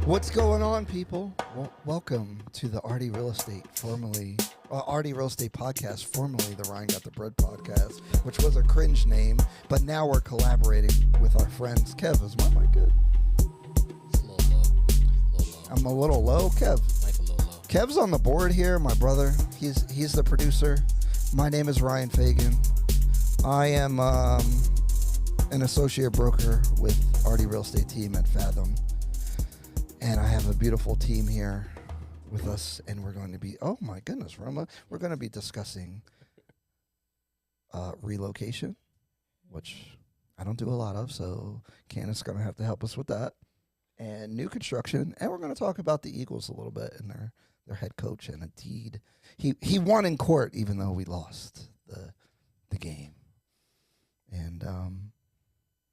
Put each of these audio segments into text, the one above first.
What's going on, people? Welcome to the Ardhi Real Estate, Ardhi Real Estate Podcast, formerly the Ryan Got the Bread Podcast, which was a cringe name, but now we're collaborating with our friends. Kev, is my mic good? It's a little low. I'm a little low, Kev. Mic a little low. Kev's on the board here, my brother. He's the producer. My name is Ryan Fagan. I am an associate broker with Ardhi Real Estate team at Fathom. And I have a beautiful team here with us, and we're going to be, oh my goodness, Roma, we're going to be discussing relocation, which I don't do a lot of, so Candace is going to have to help us with that, and new construction, and we're going to talk about the Eagles a little bit and their head coach, and indeed, he won in court even though we lost the game. And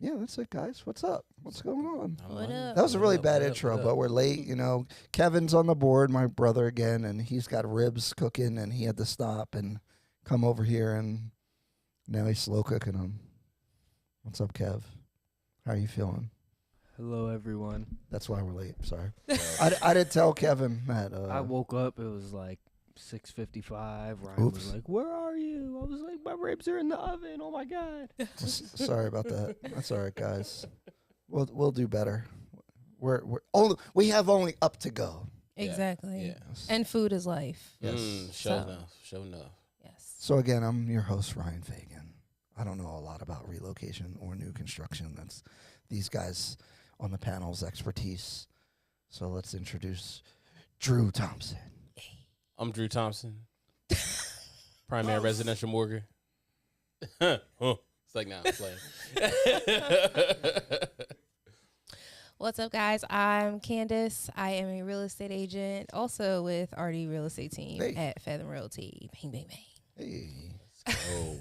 yeah, that's it, guys. What's up? What's going on? What up? That was a really bad intro, but we're late. You know, Kevin's on the board, my brother again, and he's got ribs cooking, and he had to stop and come over here, and now he's slow cooking them. What's up, Kev? How are you feeling? Hello, everyone. That's why we're late. Sorry. I didn't tell Kevin that. I woke up. It was like 6:55. Ryan Oops. was like, "Where are you?" I was like, "My ribs are in the oven." Oh my god. Sorry about that. That's all right, guys. We'll do better. We have only up to go. Exactly. Yeah. And food is life. Yes. Show enough. Yes. So again, I'm your host, Ryan Fagan. I don't know a lot about relocation or new construction. That's these guys on the panel's expertise. So let's introduce Drew Thompson. I'm Drew Thompson, primary residential mortgage. It's like, nah, I'm playing. What's up, guys? I'm Candace. I am a real estate agent, also with Ardhi Real Estate team at Fathom Realty. Bang, bang, bang. Hey. Oh.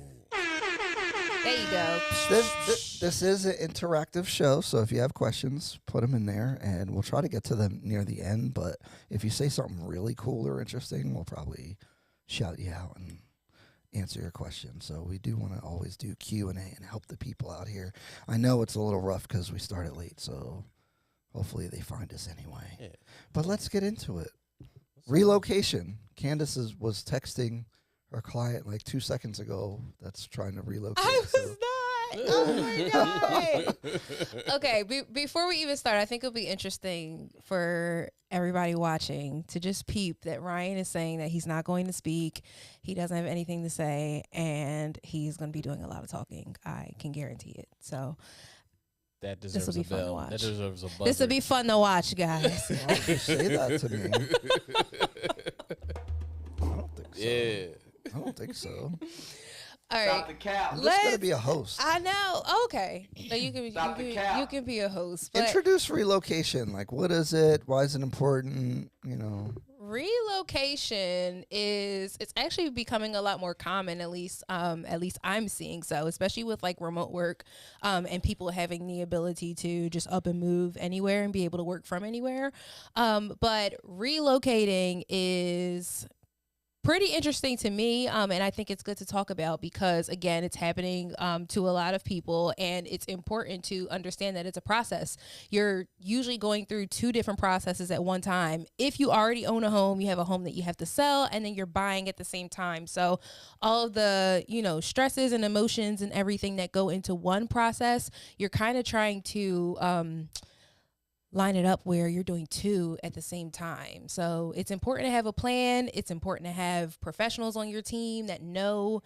There you go. This is an interactive show, so if you have questions, put them in there, and we'll try to get to them near the end. But if you say something really cool or interesting, we'll probably shout you out and answer your question. So we do want to always do Q&A and help the people out here. I know it's a little rough because we started late, so hopefully they find us anyway. Yeah. But let's get into it. Relocation. Candace was texting her client like 2 seconds ago that's trying to relocate. I was not. Oh my God. Okay, before we even start, I think it'll be interesting for everybody watching to just peep that Ryan is saying that he's not going to speak. He doesn't have anything to say, and he's going to be doing a lot of talking. I can guarantee it. So That deserves This'll a be fun to bell. watch. That deserves a buzzer. this will be fun to watch, guys. Why would you say that to me? I don't think so. Yeah. I don't think so. All right. I'm just gonna be a host. I know. Okay. So you can be a host. But Introduce relocation. Like, what is it? Why is it important? You know. relocation it's actually becoming a lot more common, at least I'm seeing so, especially with like remote work and people having the ability to just up and move anywhere and be able to work from anywhere. But relocating is pretty interesting to me, and I think it's good to talk about because, again, it's happening to a lot of people, and it's important to understand that it's a process. You're usually going through two different processes at one time. If you already own a home, you have a home that you have to sell, and then you're buying at the same time. So all of the, stresses and emotions and everything that go into one process, you're kind of trying to line it up where you're doing two at the same time. So it's important to have a plan. It's important to have professionals on your team that know,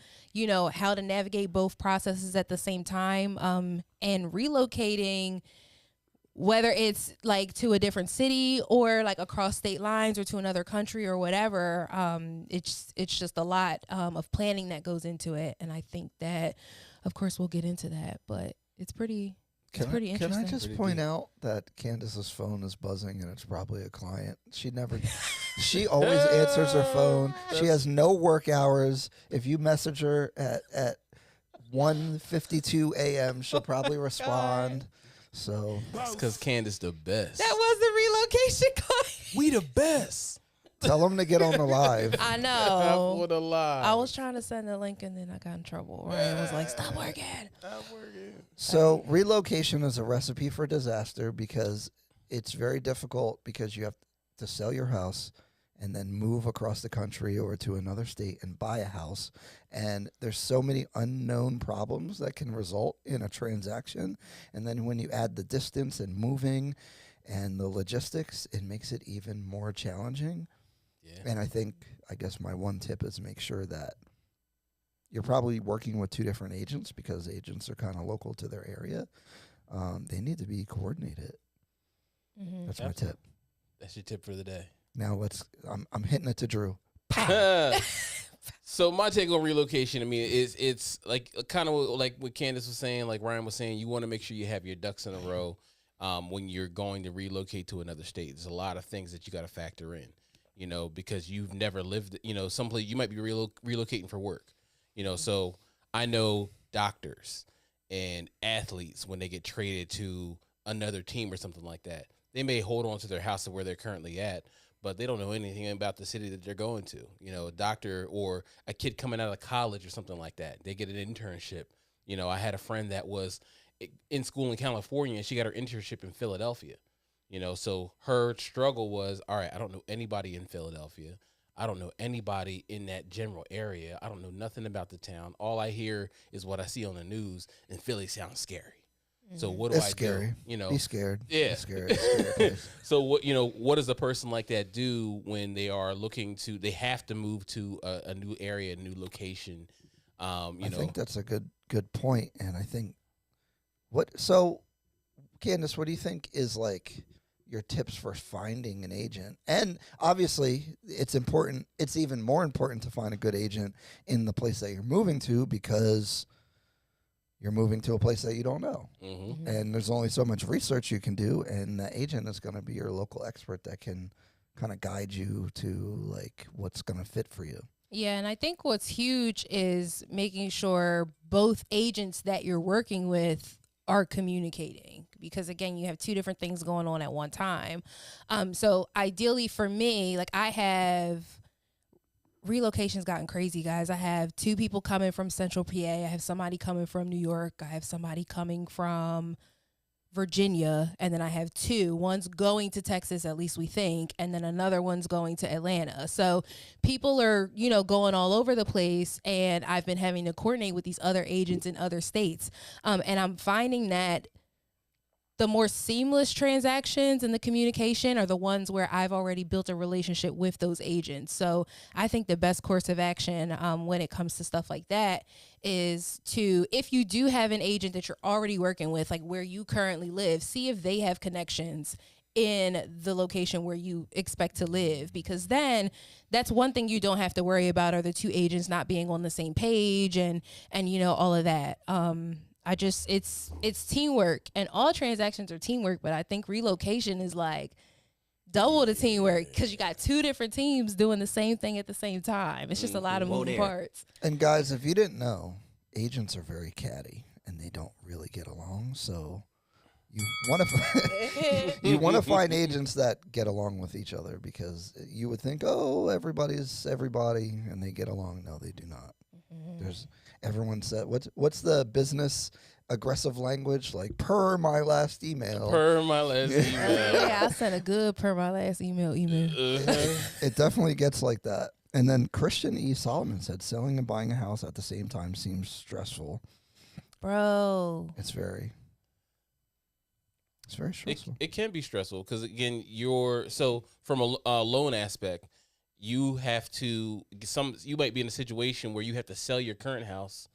how to navigate both processes at the same time. And relocating, whether it's like to a different city or like across state lines or to another country or whatever, it's just a lot of planning that goes into it. And I think that, of course, we'll get into that, but it's pretty interesting. Can I just point out that Candace's phone is buzzing and it's probably a client? She always answers her phone. She has no work hours. If you message her at 1:52 a.m., she'll probably respond. So That's because Candace the best. That was the relocation client. We the best. Tell them to get on the live. I know. What a lie. I was trying to send the link and then I got in trouble. Ryan was like, "Stop working." So relocation is a recipe for disaster because it's very difficult because you have to sell your house and then move across the country or to another state and buy a house. And there's so many unknown problems that can result in a transaction. And then when you add the distance and moving and the logistics, it makes it even more challenging. Yeah. And I guess my one tip is make sure that you're probably working with two different agents because agents are kind of local to their area. They need to be coordinated. Mm-hmm. That's my tip. That's your tip for the day. Now I'm hitting it to Drew. So my take on relocation, I mean, it's like kind of like what Candace was saying, like Ryan was saying, you want to make sure you have your ducks in a row when you're going to relocate to another state. There's a lot of things that you got to factor in, because you've never lived, someplace you might be relocating for work, So I know doctors and athletes when they get traded to another team or something like that, they may hold on to their house of where they're currently at, but they don't know anything about the city that they're going to. A doctor or a kid coming out of college or something like that, they get an internship. I had a friend that was in school in California and she got her internship in Philadelphia. So her struggle was, all right, I don't know anybody in Philadelphia. I don't know anybody in that general area. I don't know nothing about the town. All I hear is what I see on the news, and Philly sounds scary. So what do It's I scary. do? Be scared. Yeah. It's scary. It's a scary place. So what does a person like that do when they are they have to move to a new area, a new location? I think that's a good point. And I think so Candace, what do you think is like your tips for finding an agent? And obviously it's important. It's even more important to find a good agent in the place that you're moving to because you're moving to a place that you don't know. Mm-hmm. And there's only so much research you can do. And the agent is going to be your local expert that can kind of guide you to like what's going to fit for you. Yeah, and I think what's huge is making sure both agents that you're working with are communicating because again, you have two different things going on at one time. So ideally for me, like relocation's gotten crazy, guys. I have two people coming from Central PA. I have somebody coming from New York. I have somebody coming from Virginia. And then I have two. One's going to Texas, at least we think. And then another one's going to Atlanta. So people are, going all over the place. And I've been having to coordinate with these other agents in other states. And I'm finding that the more seamless transactions and the communication are the ones where I've already built a relationship with those agents. So I think the best course of action when it comes to stuff like that is if you do have an agent that you're already working with, like where you currently live, see if they have connections in the location where you expect to live, because then that's one thing you don't have to worry about are the two agents not being on the same page and all of that. It's teamwork, and all transactions are teamwork, but I think relocation is like double the teamwork because you got two different teams doing the same thing at the same time. It's just a lot of moving parts. And guys, if you didn't know, agents are very catty and they don't really get along. So you want to find agents that get along with each other because you would think, oh, everybody's everybody, and they get along. No, they do not. Everyone said, what's the business aggressive language? Like, per my last email. Per my last email. Yeah, I sent a good per my last email. It definitely gets like that. And then Christian E. Solomon said, selling and buying a house at the same time seems stressful. Bro. It's very stressful. It can be stressful because, again, from a loan aspect, you have to you might be in a situation where you have to sell your current house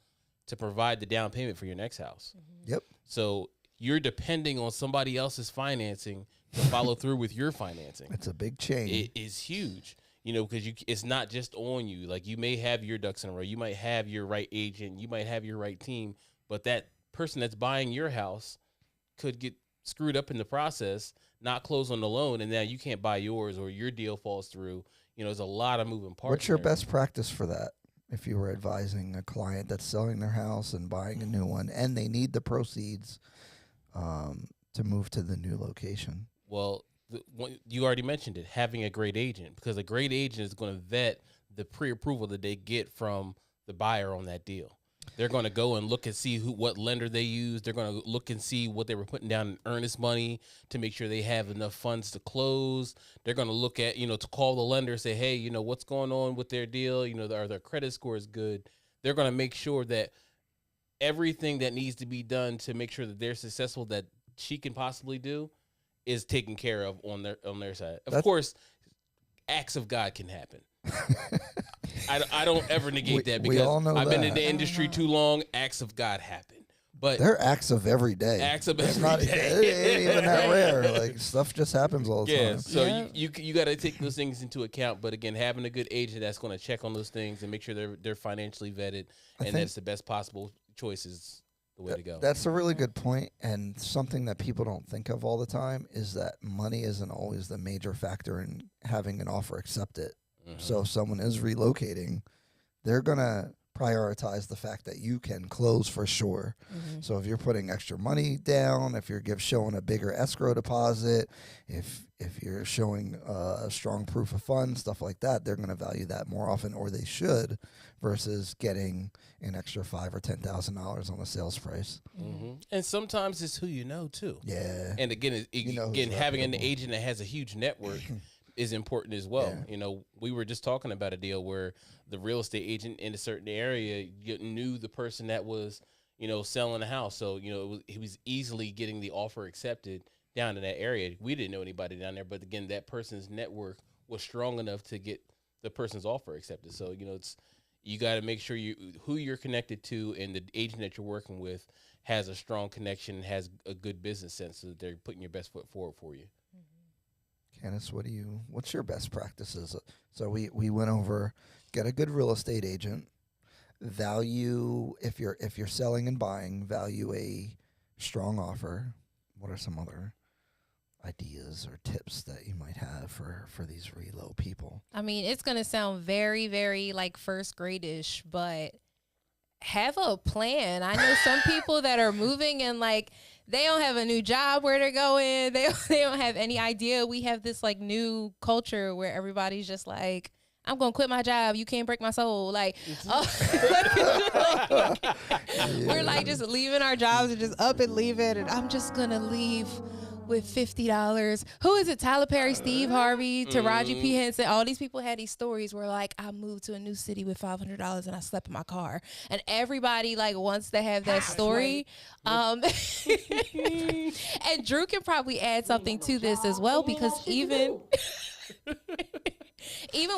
to provide the down payment for your next house. Yep. So you're depending on somebody else's financing to follow through with your financing. It's a big chain. It is huge, because it's not just on you. Like, you may have your ducks in a row. You might have your right agent. You might have your right team, but that person that's buying your house could get screwed up in the process, not close on the loan, and now you can't buy yours or your deal falls through. There's a lot of moving parts. What's your best practice for that? If you were advising a client that's selling their house and buying a new one, and they need the proceeds to move to the new location. Well, you already mentioned it, having a great agent, because a great agent is going to vet the pre-approval that they get from the buyer on that deal. They're going to go and look and see what lender they use. They're going to look and see what they were putting down in earnest money to make sure they have enough funds to close. They're going to look at, to call the lender and say, hey, what's going on with their deal? Are their credit scores good? They're going to make sure that everything that needs to be done to make sure that they're successful that she can possibly do is taken care of on their side. Of course, acts of God can happen. I don't ever negate that, because I've been in the industry too long. Acts of God happen, but they're acts of every day. Acts of every day. It ain't even that rare. Like, stuff just happens all the time. So you got to take those things into account. But again, having a good agent that's going to check on those things and make sure they're financially vetted and that's the best possible choice is the way to go. That's a really good point, and something that people don't think of all the time is that money isn't always the major factor in having an offer accepted. Mm-hmm. So if someone is relocating, they're going to prioritize the fact that you can close for sure. Mm-hmm. So if you're putting extra money down, if you're showing a bigger escrow deposit, if you're showing a strong proof of funds, stuff like that, they're going to value that more often, or they should, versus getting an extra $5,000 or $10,000 on the sales price. Mm-hmm. And sometimes it's who you know too. Yeah. And again, having an agent that has a huge network is important as well. Yeah. We were just talking about a deal where the real estate agent in a certain area knew the person that was, selling the house. So, he was easily getting the offer accepted down in that area. We didn't know anybody down there, but again, that person's network was strong enough to get the person's offer accepted. So, you got to make sure who you're connected to and the agent that you're working with has a strong connection, has a good business sense, so that they're putting your best foot forward for you. Candace, what's your best practices? So we went over, get a good real estate agent, value, if you're selling and buying, value a strong offer. What are some other ideas or tips that you might have for these relo people? I mean, it's going to sound very, very like first grade-ish, but have a plan. I know some people that are moving and they don't have a new job where they're going. They don't have any idea. We have this new culture where everybody's just like, I'm going to quit my job. You can't break my soul. We're just leaving our jobs and just up and leaving. And I'm just going to leave with $50. Who is it? Tyler Perry, Steve Harvey, Taraji P. Henson. All these people had these stories where I moved to a new city with $500 and I slept in my car. And everybody wants to have that story. And Drew can probably add something to this as well, because even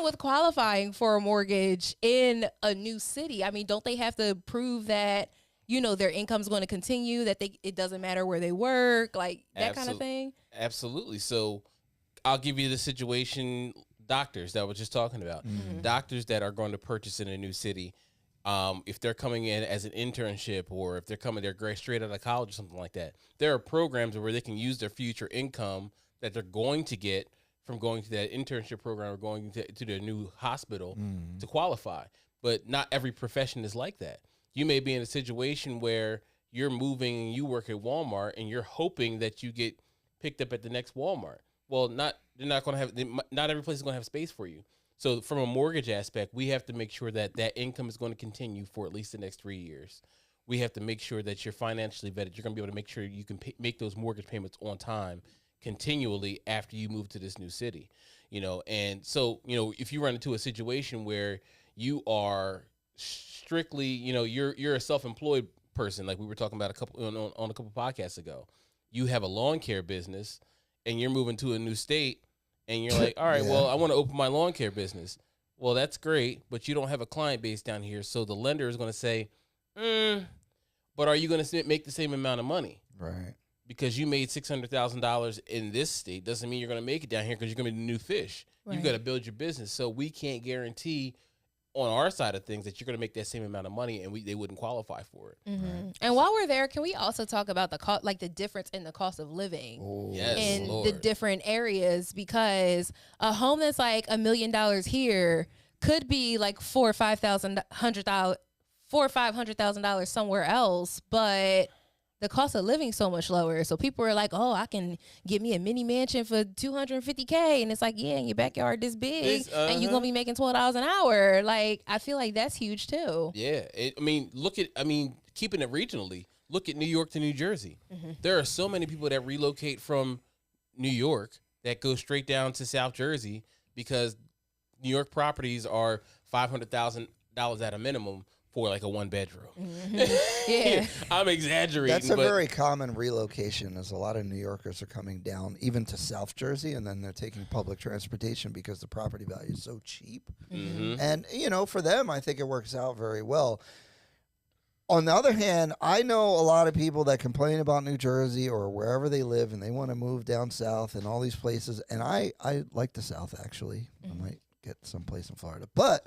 with qualifying for a mortgage in a new city, I mean, don't they have to prove that their income's going to continue, that it doesn't matter where they work, that kind of thing? Absolutely. So I'll give you the situation, doctors that I was just talking about. Mm-hmm. Doctors that are going to purchase in a new city, if they're coming in as an internship, or if they're straight out of college or something like that, there are programs where they can use their future income that they're going to get from going to that internship program or going to their new hospital to qualify. But not every profession is like that. You may be in a situation where you're moving and you work at Walmart and you're hoping that you get picked up at the next Walmart. Well, not every place is going to have space for you. So from a mortgage aspect, we have to make sure that income is going to continue for at least the next 3 years. We have to make sure that you're financially vetted. You're going to be able to make sure you can make those mortgage payments on time continually after you move to this new city. And so, if you run into a situation where you are strictly, you're a self-employed person, like we were talking about on a couple podcasts ago. You have a lawn care business and you're moving to a new state and you're like, all right, well, I want to open my lawn care business. Well, that's great, but you don't have a client base down here. So the lender is going to say, but are you going to make the same amount of money? Right. Because you made $600,000 in this state doesn't mean you're going to make it down here, because you're going to be the new fish. Right. You've got to build your business. So we can't guarantee on our side of things that you're going to make that same amount of money, and they wouldn't qualify for it. Mm-hmm. Right. And while we're there, can we also talk about the cost, the difference in the cost of living in the different areas? Because a home that's $1 million here could be $4,000 or $500,000 somewhere else, but the cost of living so much lower. So people are like, oh, I can get me a mini mansion for $250K. And it's like, yeah, in your backyard this big and you're going to be making $12 an hour. Like, I feel like that's huge too. Yeah. Keeping it regionally, look at New York to New Jersey. There are so many people that relocate from New York that go straight down to South Jersey because New York properties are $500,000 at a minimum for like a 1-bedroom. Yeah. I'm exaggerating. That's a very common relocation, as a lot of New Yorkers are coming down even to South Jersey, and then they're taking public transportation because the property value is so cheap. And, for them, I think it works out very well. On the other hand, I know a lot of people that complain about New Jersey or wherever they live, and they want to move down south and all these places. And I like the South, actually. I might get someplace in Florida. But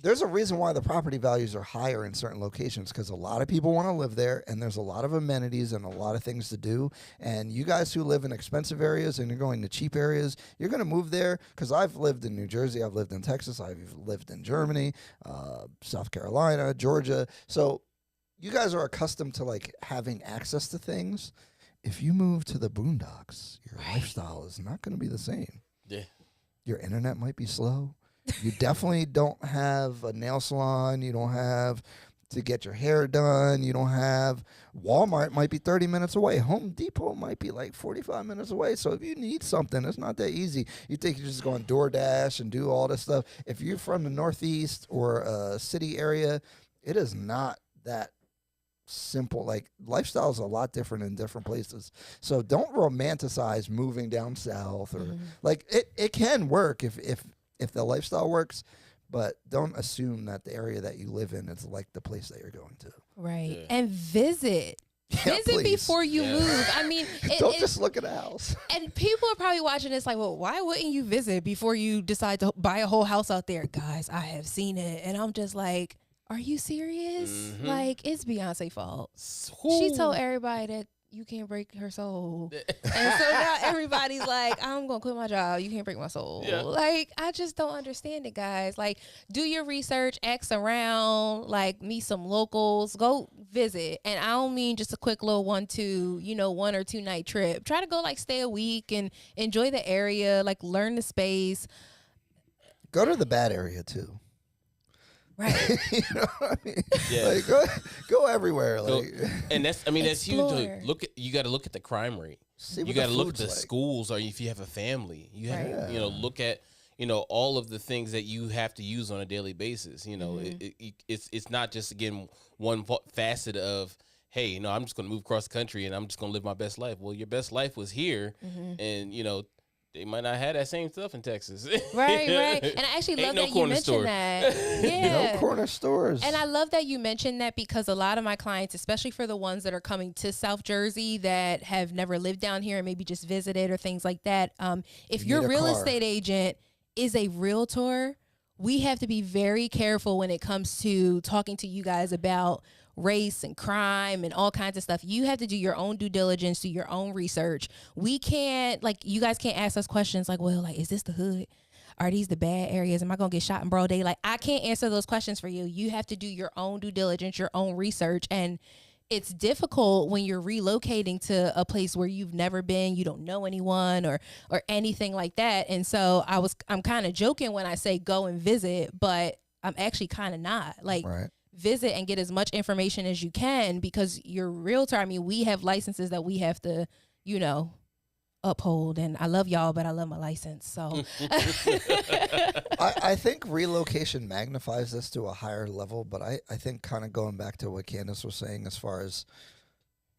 there's a reason why the property values are higher in certain locations, because a lot of people want to live there, and there's a lot of amenities and a lot of things to do. And you guys who live in expensive areas and you're going to cheap areas, you're going to move there, because I've lived in New Jersey, I've lived in Texas, I've lived in Germany, South Carolina, Georgia. So you guys are accustomed to like having access to things. If you move to the boondocks, your lifestyle is not going to be the same. Yeah. Your internet might be slow. You definitely don't have a nail salon. You don't have to get your hair done. You don't have Walmart might be 30 minutes away. Home Depot might be like 45 minutes away. So if you need something, it's not that easy. You think you just go on DoorDash and do all this stuff. If you're from the Northeast or a city area, it is not that simple. Like, lifestyle is a lot different in different places. So don't romanticize moving down south, or like it can work if the lifestyle works, but don't assume that the area that you live in is like the place that you're going to. Right. Yeah. And visit. Yeah, visit please. before you move. I mean, Don't just look at a house. And people are probably watching this like, well, why wouldn't you visit before you decide to buy a whole house out there? Guys, I have seen it. And I'm just like, are you serious? Like, it's Beyonce's fault. She told everybody that you can't break her soul. And so now everybody's like, I'm going to quit my job. You can't break my soul. Yeah. Like, I just don't understand it, guys. Like, do your research, ask around, like, meet some locals, go visit. And I don't mean just a quick little 1 or 2 night trip. Try to go, like, stay a week and enjoy the area, like, learn the space. Go to the bad area too. Right. You know what I mean? Yeah. Like, go everywhere. Like, And that's Explore. huge. You got to look at the crime rate. see You what got to look at food's the like. schools, or if you have a family, you have Right. to, look at, all of the things that you have to use on a daily basis. It's not just, again, one facet of, hey, I'm just going to move across the country and I'm just going to live my best life. Well, your best life was here, and they might not have that same stuff in Texas. Right. And I actually love that you mentioned that. Yeah. No corner stores. And I love that you mentioned that, because a lot of my clients, especially for the ones that are coming to South Jersey that have never lived down here and maybe just visited or things like that, if You your need a real car. estate agent is a realtor, we have to be very careful when it comes to talking to you guys about race and crime and all kinds of stuff. You have to do your own due diligence, do your own research. We can't, like, you guys can't ask us questions like, well, like, is this the hood? Are these the bad areas? Am I going to get shot in broad day? Like, I can't answer those questions for you. You have to do your own due diligence, your own research. And it's difficult when you're relocating to a place where you've never been, you don't know anyone or anything like that. And so I'm kind of joking when I say go and visit, but I'm actually kind of not. Like, right. visit and get as much information as you can, because your realtor, I mean, we have licenses that we have to, uphold. And I love y'all, but I love my license. So I think relocation magnifies this to a higher level, but I think, kind of going back to what Candace was saying, as far as,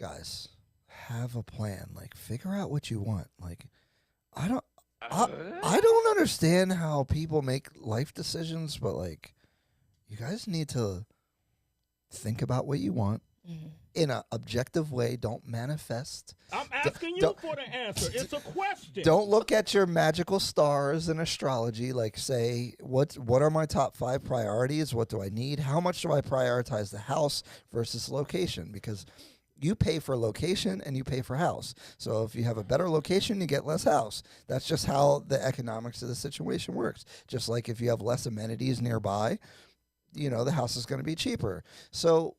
guys, have a plan. Like, figure out what you want. Like, I don't understand how people make life decisions, but, like, you guys need to think about what you want in an objective way. Don't manifest. I'm asking you for the answer. It's a question. Don't look at your magical stars in astrology. Like, say, what are my top 5 priorities? What do I need? How much do I prioritize the house versus location? Because you pay for location and you pay for house. So if you have a better location, you get less house. That's just how the economics of the situation works. Just like if you have less amenities nearby, the house is going to be cheaper. So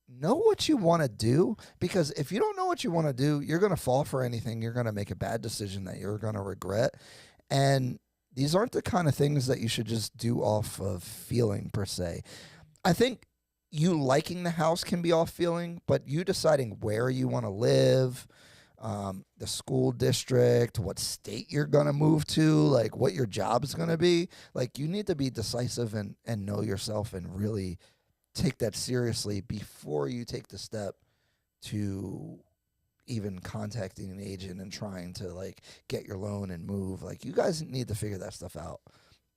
know what you want to do, because if you don't know what you want to do, you're going to fall for anything. You're going to make a bad decision that you're going to regret. And these aren't the kind of things that you should just do off of feeling per se. I think you liking the house can be off feeling, but you deciding where you want to live, the school district, what state you're going to move to, like what your job is going to be, like you need to be decisive and know yourself and really take that seriously before you take the step to even contacting an agent and trying to like get your loan and move. Like you guys need to figure that stuff out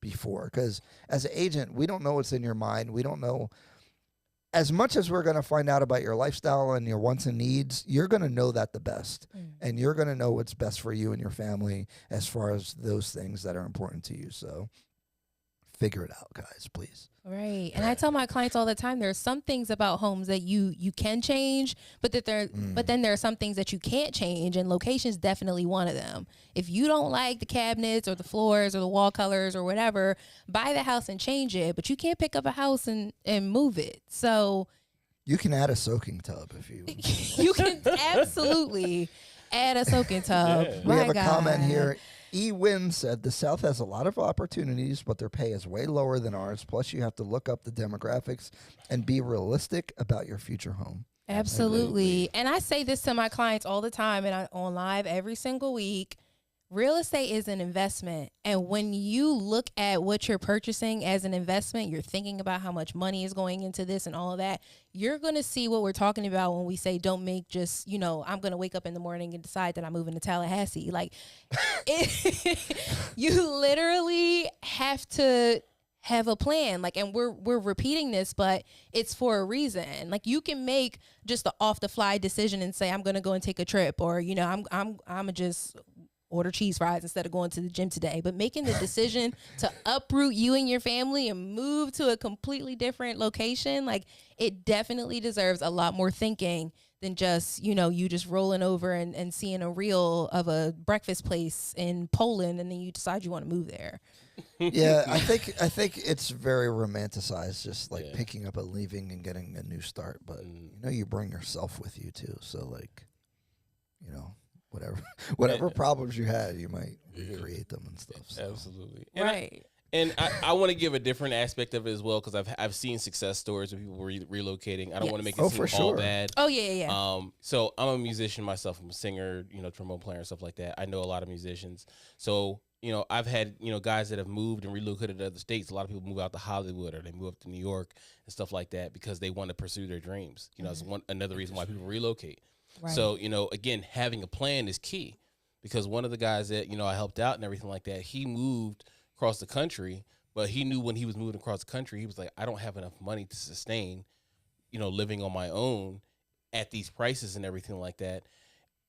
before, because as an agent, we don't know what's in your mind. We don't know. As much as we're going to find out about your lifestyle and your wants and needs, you're going to know that the best. And you're going to know what's best for you and your family as far as those things that are important to you. So figure it out, guys, please. Right. And I tell my clients all the time, there are some things about homes that you can change, but but then there are some things that you can't change, and location is definitely one of them. If you don't like the cabinets or the floors or the wall colors or whatever, buy the house and change it, but you can't pick up a house and move it. So you can add a soaking tub if you you can absolutely add a soaking tub. Yeah. We have a comment here. E-Win said the South has a lot of opportunities, but their pay is way lower than ours. Plus, you have to look up the demographics and be realistic about your future home. Absolutely. And I say this to my clients all the time, and on live every single week. Real estate is an investment. And when you look at what you're purchasing as an investment, you're thinking about how much money is going into this and all of that. You're going to see what we're talking about when we say don't make just, I'm going to wake up in the morning and decide that I'm moving to Tallahassee. Like, you literally have to have a plan. Like, and we're repeating this, but it's for a reason. Like, you can make just the off the fly decision and say, I'm going to go and take a trip, or, I'm just order cheese fries instead of going to the gym today. But making the decision to uproot you and your family and move to a completely different location, like, it definitely deserves a lot more thinking than just, you just rolling over and seeing a reel of a breakfast place in Poland and then you decide you want to move there. Yeah, I think it's very romanticized, just like picking up and leaving and getting a new start. But you bring yourself with you too. So like, whatever problems you had, you might recreate them and stuff. So. Absolutely. Right. And I want to give a different aspect of it as well, because I've seen success stories of people relocating. I don't want to make it seem all bad. Oh, yeah. So I'm a musician myself. I'm a singer, trombone player and stuff like that. I know a lot of musicians. So, I've had, guys that have moved and relocated to other states. A lot of people move out to Hollywood or they move up to New York and stuff like that because they want to pursue their dreams. It's another reason why people relocate. Right. So, again, having a plan is key, because one of the guys that, I helped out and everything like that, he moved across the country, but he knew when he was moving across the country, he was like, I don't have enough money to sustain, living on my own at these prices and everything like that.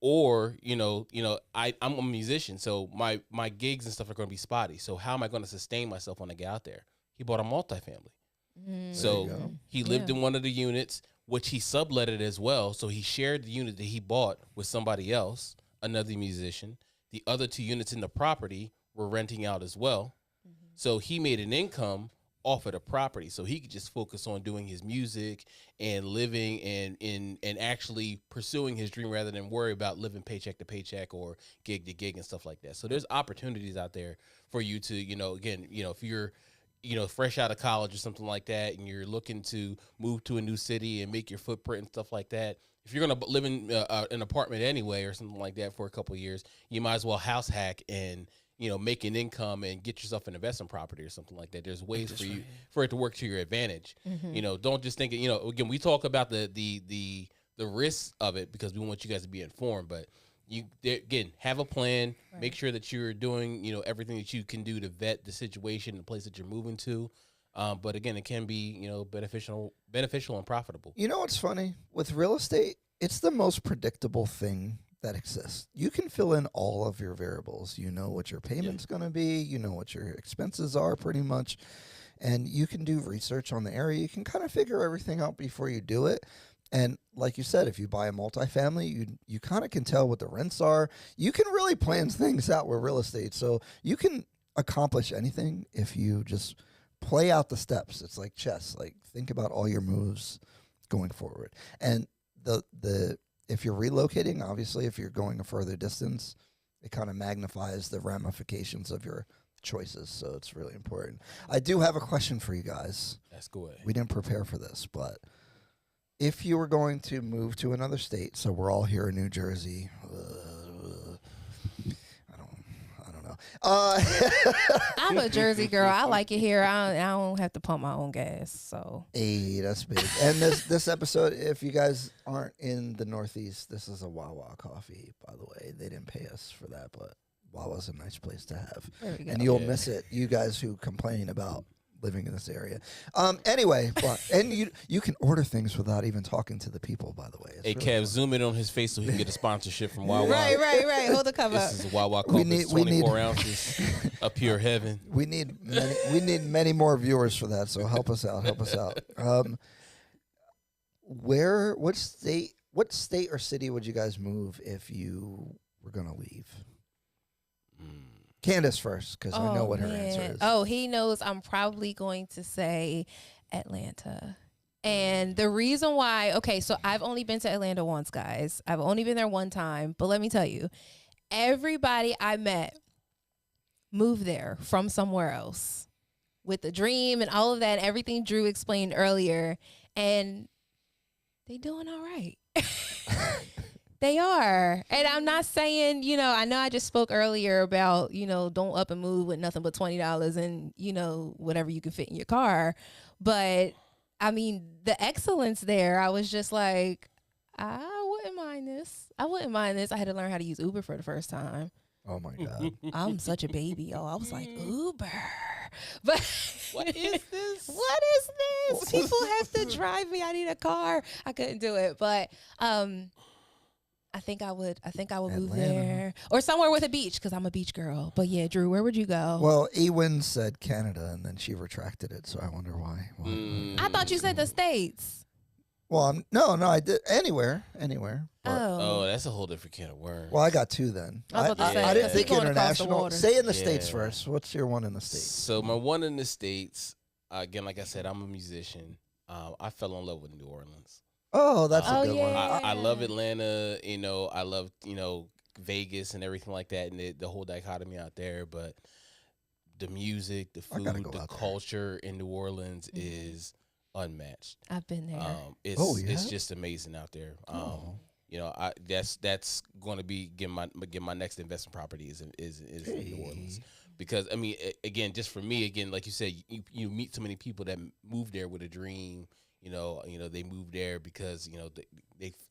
Or, I'm a musician, so my gigs and stuff are going to be spotty. So how am I going to sustain myself when I get out there? He bought a multifamily. So he lived in one of the units, which he subletted as well. So he shared the unit that he bought with somebody else, another musician. The other 2 units in the property were renting out as well. So he made an income off of the property, so he could just focus on doing his music and living and actually pursuing his dream, rather than worry about living paycheck to paycheck or gig to gig and stuff like that. So there's opportunities out there for you to, again, if you're, fresh out of college or something like that, and you're looking to move to a new city and make your footprint and stuff like that. If you're going to live in an apartment anyway or something like that for a couple of years, you might as well house hack and, make an income and get yourself an investment property or something like that. There's ways for it to work to your advantage. Don't just think, again, we talk about the risks of it because we want you guys to be informed, but you, again, have a plan, make sure that you're doing, everything that you can do to vet the situation, the place that you're moving to. But again, it can be, beneficial and profitable. You know what's funny? With real estate, it's the most predictable thing that exists. You can fill in all of your variables. You know what your payment's going to be. You know what your expenses are pretty much. And you can do research on the area. You can kind of figure everything out before you do it. And like you said, if you buy a multifamily, you kind of can tell what the rents are. You can really plan things out with real estate. So you can accomplish anything if you just play out the steps. It's like chess. Like, think about all your moves going forward. And the if you're relocating, obviously, if you're going a further distance, it kind of magnifies the ramifications of your choices. So it's really important. I do have a question for you guys. That's good. We didn't prepare for this, but if you were going to move to another state, so we're all here in New Jersey. I don't know. I'm a Jersey girl. I like it here. I don't have to pump my own gas. So Hey, that's big. And this episode, if you guys aren't in the Northeast, this is a Wawa coffee, by the way. They didn't pay us for that, but Wawa's a nice place to have. there we go. And you'll miss it, you guys who complain about living in this area. Anyway, and you can order things without even talking to the people, by the way. It's Hey, really Kev, fun. zoom in on his face so he can get a sponsorship from Wawa. Right. Hold the cover up. This is Wawa We Coffee. need- It's we need- 24 ounces of pure heaven. We need many more viewers for that, so help us out. What state or city would you guys move if you were gonna leave? Candace first, because I know what her answer is. Oh, he knows I'm probably going to say Atlanta. And the reason why, okay, so I've only been to Atlanta once, guys. I've only been there one time. But let me tell you, everybody I met moved there from somewhere else with the dream and all of that, everything Drew explained earlier. And they doing all right. They are. And I'm not saying, I know I just spoke earlier about, don't up and move with nothing but $20 and, whatever you can fit in your car. But I mean, the excellence there, I was just like, I wouldn't mind this. I had to learn how to use Uber for the first time. Oh my God. I'm such a baby, y'all. I was like, Uber. But What is this? what is this? People have to drive me. I need a car. I couldn't do it. But I think I would move Atlanta. there or somewhere with a beach because I'm a beach girl. But yeah, Drew, where would you go? Well, Ewin said Canada, and then she retracted it, so I wonder why. I thought you said the States. Well, no, I did anywhere. But, Oh, that's a whole different can of worms. well, I got two then. I was about to say, I didn't 'cause he think going across the international. water. Say in the States Yeah. first. What's your one in the States? So my one in the States, again, like I said, I'm a musician. I fell in love with New Orleans. Oh, that's a Oh, good yeah. one. I love Atlanta. I love Vegas and everything like that, and the whole dichotomy out there. But the music, the I gotta food, go the out there. culture in New Orleans is unmatched. I've been there. It's just amazing out there. Oh. That's going to be my next investment property is in New Orleans. Because I mean, again, just for me, again, like you said, you meet so many people that move there with a dream. They moved there because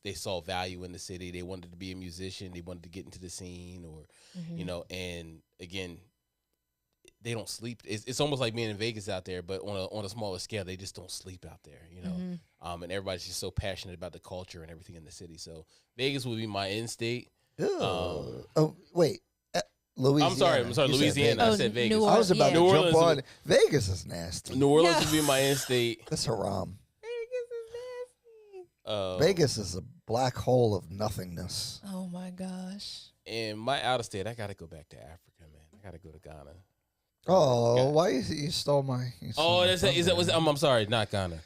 they saw value in the city. They wanted to be a musician. They wanted to get into the scene, or and again, they don't sleep. It's almost like being in Vegas out there, but on a smaller scale. They just don't sleep out there. And everybody's just so passionate about the culture and everything in the city. So Vegas would be my end state. Oh, wait. Louisiana. I'm sorry, You said Louisiana. Vegas. I said Vegas. New I was about Yeah. to New jump Orleans on. Vegas is nasty. New Orleans Yeah. would be my end state. That's haram. Uh, Vegas is a black hole of nothingness. Oh my gosh. And my out of state, I got to go back to Africa, man. I got to go to Ghana. Oh, God. why you stole my? You stole Oh, my is that thunder. I'm sorry, not Ghana.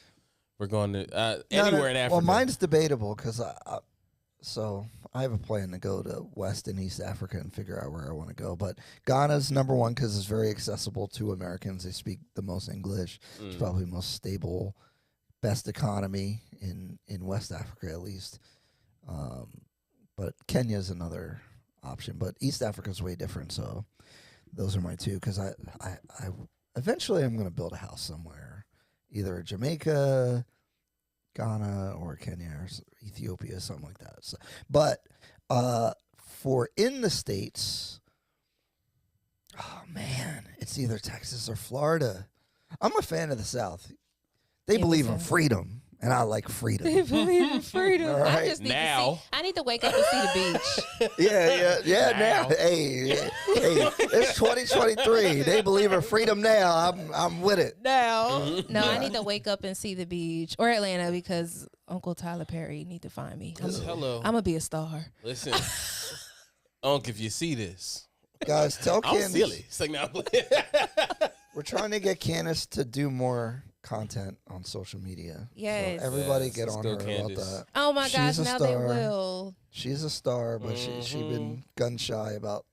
We're going to No, anywhere in Africa. Well, mine's debatable because I have a plan to go to West and East Africa and figure out where I want to go. But Ghana's number one because it's very accessible to Americans. They speak the most English. It's probably the most stable, best economy in West Africa at least. But Kenya is another option. But East Africa is way different. So those are my two because I eventually I'm going to build a house somewhere, either Jamaica, Ghana, or Kenya, or Ethiopia, something like that. So, but for in the States, oh man, it's either Texas or Florida. I'm a fan of the South. They Yeah, believe me in too. freedom, and I like freedom. They believe in freedom. All right. I just need Now. I need to wake up and see the beach. Yeah. Now, Now. hey, it's 2023. They believe in freedom now. I'm with it. No, Mm-hmm. I need to wake up and see the beach or Atlanta because Uncle Tyler Perry need to find me. Hello. I'm gonna be a star. Listen, Unc, if you see this, Guys, tell I'm Candace silly. It's like, no, we're trying to get Candace to do more content on social media. Yes. So everybody Yes, get let's on go, her Candace. about that. Oh my She's gosh, a now they star. will. She's a star, but she's Mhm. been gun shy about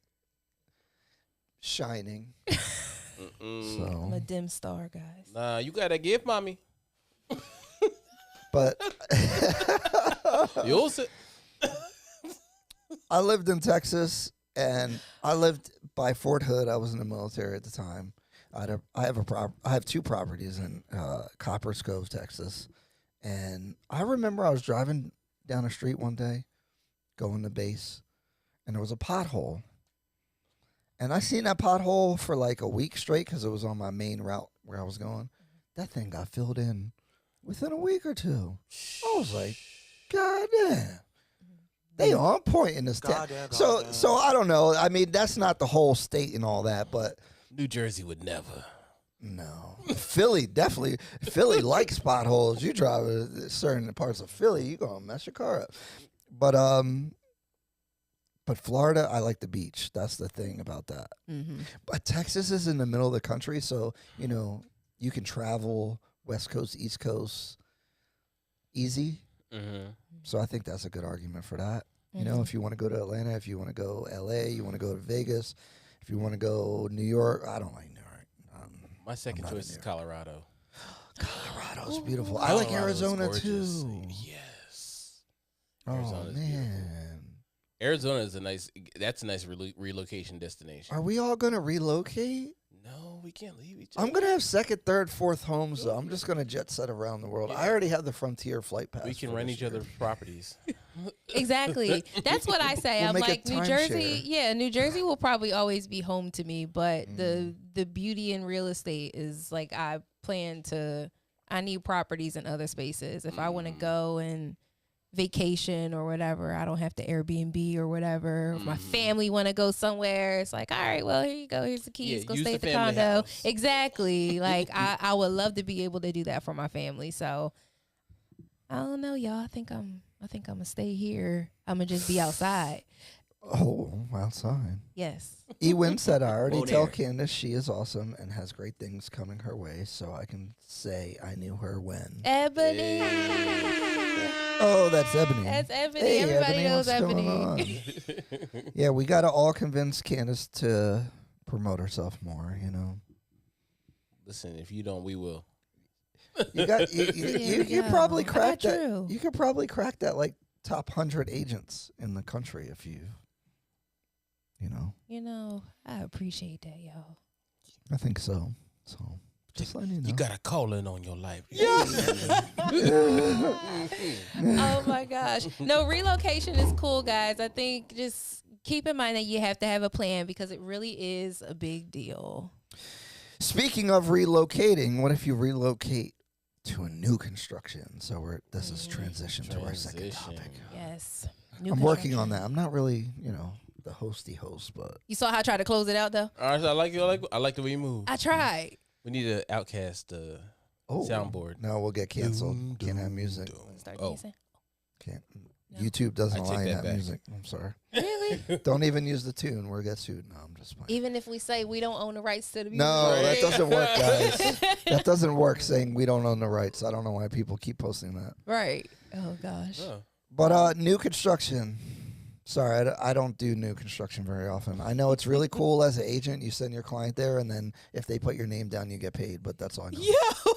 shining. Mm-mm. I'm a So, dim star, guys. Nah, you gotta give mommy. but You'll sit. I lived in Texas, and I lived by Fort Hood. I was in the military at the time. I have 2 properties in Copper's Cove, Texas, and I remember I was driving down the street one day, going to base, and there was a pothole, and I seen that pothole for like a week straight because it was on my main route where I was going. That thing got filled in within a week or 2. I was like, God damn. They on point in this town. So I don't know. I mean, that's not the whole state and all that, but New Jersey would never. no. Philly definitely. Philly likes potholes. You drive certain parts of Philly, you gonna mess your car up. But Florida, I like the beach. That's the thing about that. Mm-hmm. But Texas is in the middle of the country, so you can travel West Coast, East Coast, easy. Mm-hmm. So I think that's a good argument for that. If you want to go to Atlanta, if you want to go LA, you want to go to Vegas, if you want to go New York, I don't like New York. My second I'm not choice in is there. Colorado. Colorado's beautiful. I like Colorado's Arizona gorgeous. too. Yes. Oh Arizona's man, Arizona is a nice relocation destination. are we all gonna relocate? No, we can't leave each other. I'm gonna have second, third, fourth homes though. I'm just gonna jet set around the world. I already have the Frontier flight pass. We can for rent this each year. other's properties. Exactly. That's what I say. We'll I'm make like a New timeshare. Jersey. Yeah, New Jersey will probably always be home to me, but Mm. the beauty in real estate is like I need properties in other spaces. If I want to go and vacation or whatever, I don't have to Airbnb or whatever. If my family want to go somewhere, it's like, all right, well, here you go. Here's the keys. Yeah, go use stay the at the family condo. house. Exactly. Like I would love to be able to do that for my family. So I don't know, y'all. I think I'm gonna stay here. I'm gonna just be outside. Oh, outside. Yes. Ewin said, I already Whoa tell there. Candace she is awesome and has great things coming her way, so I can say I knew her when. Ebony. Oh, that's Ebony. That's Ebony. Hey, Everybody Ebony, knows what's going Ebony. on? Yeah, we got to all convince Candace to promote herself more, Listen, if you don't, we will. You got you Yeah, probably I got crack that. true. You could probably crack that like top 100 agents in the country if you I appreciate that, y'all. I think so. So just letting you know. You got a calling on your life. Oh my gosh. No, relocation is cool, guys. I think just keep in mind that you have to have a plan because it really is a big deal. Speaking of relocating, what if you relocate to a new construction? So this is transition to our second Transition. topic. Yes. I'm working on that. I'm not really, the hosty host, but You saw how I tried to close it out though? All right, I like the way you move. I tried. We need an Outcast soundboard. No, we'll get canceled. Doom, Can't have doom, music. doom. Start Oh. dancing. Can't. No. YouTube doesn't I take allow you that that back. music. I'm sorry. Really? Don't even use the tune. We'll get sued. No, I'm just playing. Even if we say we don't own the rights to the music. No, that Right. doesn't work, guys. That doesn't work saying we don't own the rights. I don't know why people keep posting that. Right. Oh gosh. Oh. But new construction. Sorry, I don't do new construction very often. I know it's really cool as an agent. You send your client there, and then if they put your name down, you get paid. But that's all I know. Yo.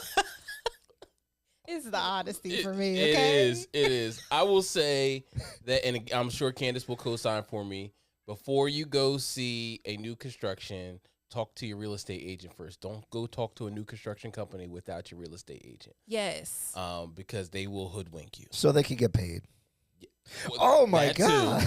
It's the honesty for me, It okay? is. It is. I will say that, and I'm sure Candace will co-sign for me. Before you go see a new construction, talk to your real estate agent first. Don't go talk to a new construction company without your real estate agent, Yes. because they will hoodwink you. So they could get paid. Well, Oh my that too. God.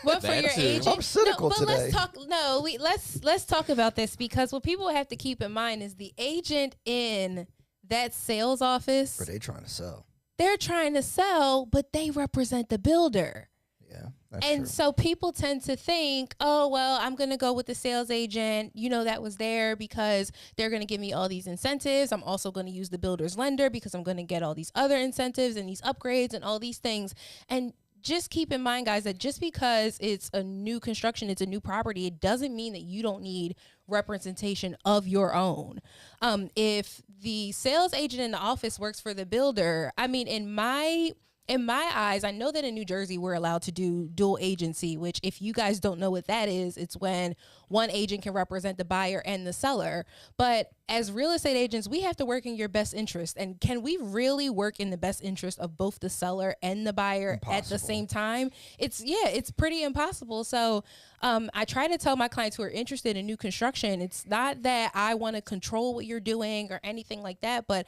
What for That your too. agent? I'm cynical but today. let's talk. No, let's talk about this because what people have to keep in mind is the agent in that sales office. Are they trying to sell? They're trying to sell, but they represent the builder. Yeah, that's And true. so people tend to think, oh, well, I'm going to go with the sales agent. That was there because they're going to give me all these incentives. I'm also going to use the builder's lender because I'm going to get all these other incentives and these upgrades and all these things. And just keep in mind, guys, that just because it's a new construction, it's a new property, it doesn't mean that you don't need representation of your own. If the sales agent in the office works for the builder, I mean, in my eyes, I know that in New Jersey, we're allowed to do dual agency, which if you guys don't know what that is, it's when one agent can represent the buyer and the seller. But as real estate agents, we have to work in your best interest. And can we really work in the best interest of both the seller and the buyer at the same time? It's pretty impossible. So I try to tell my clients who are interested in new construction, it's not that I want to control what you're doing or anything like that, but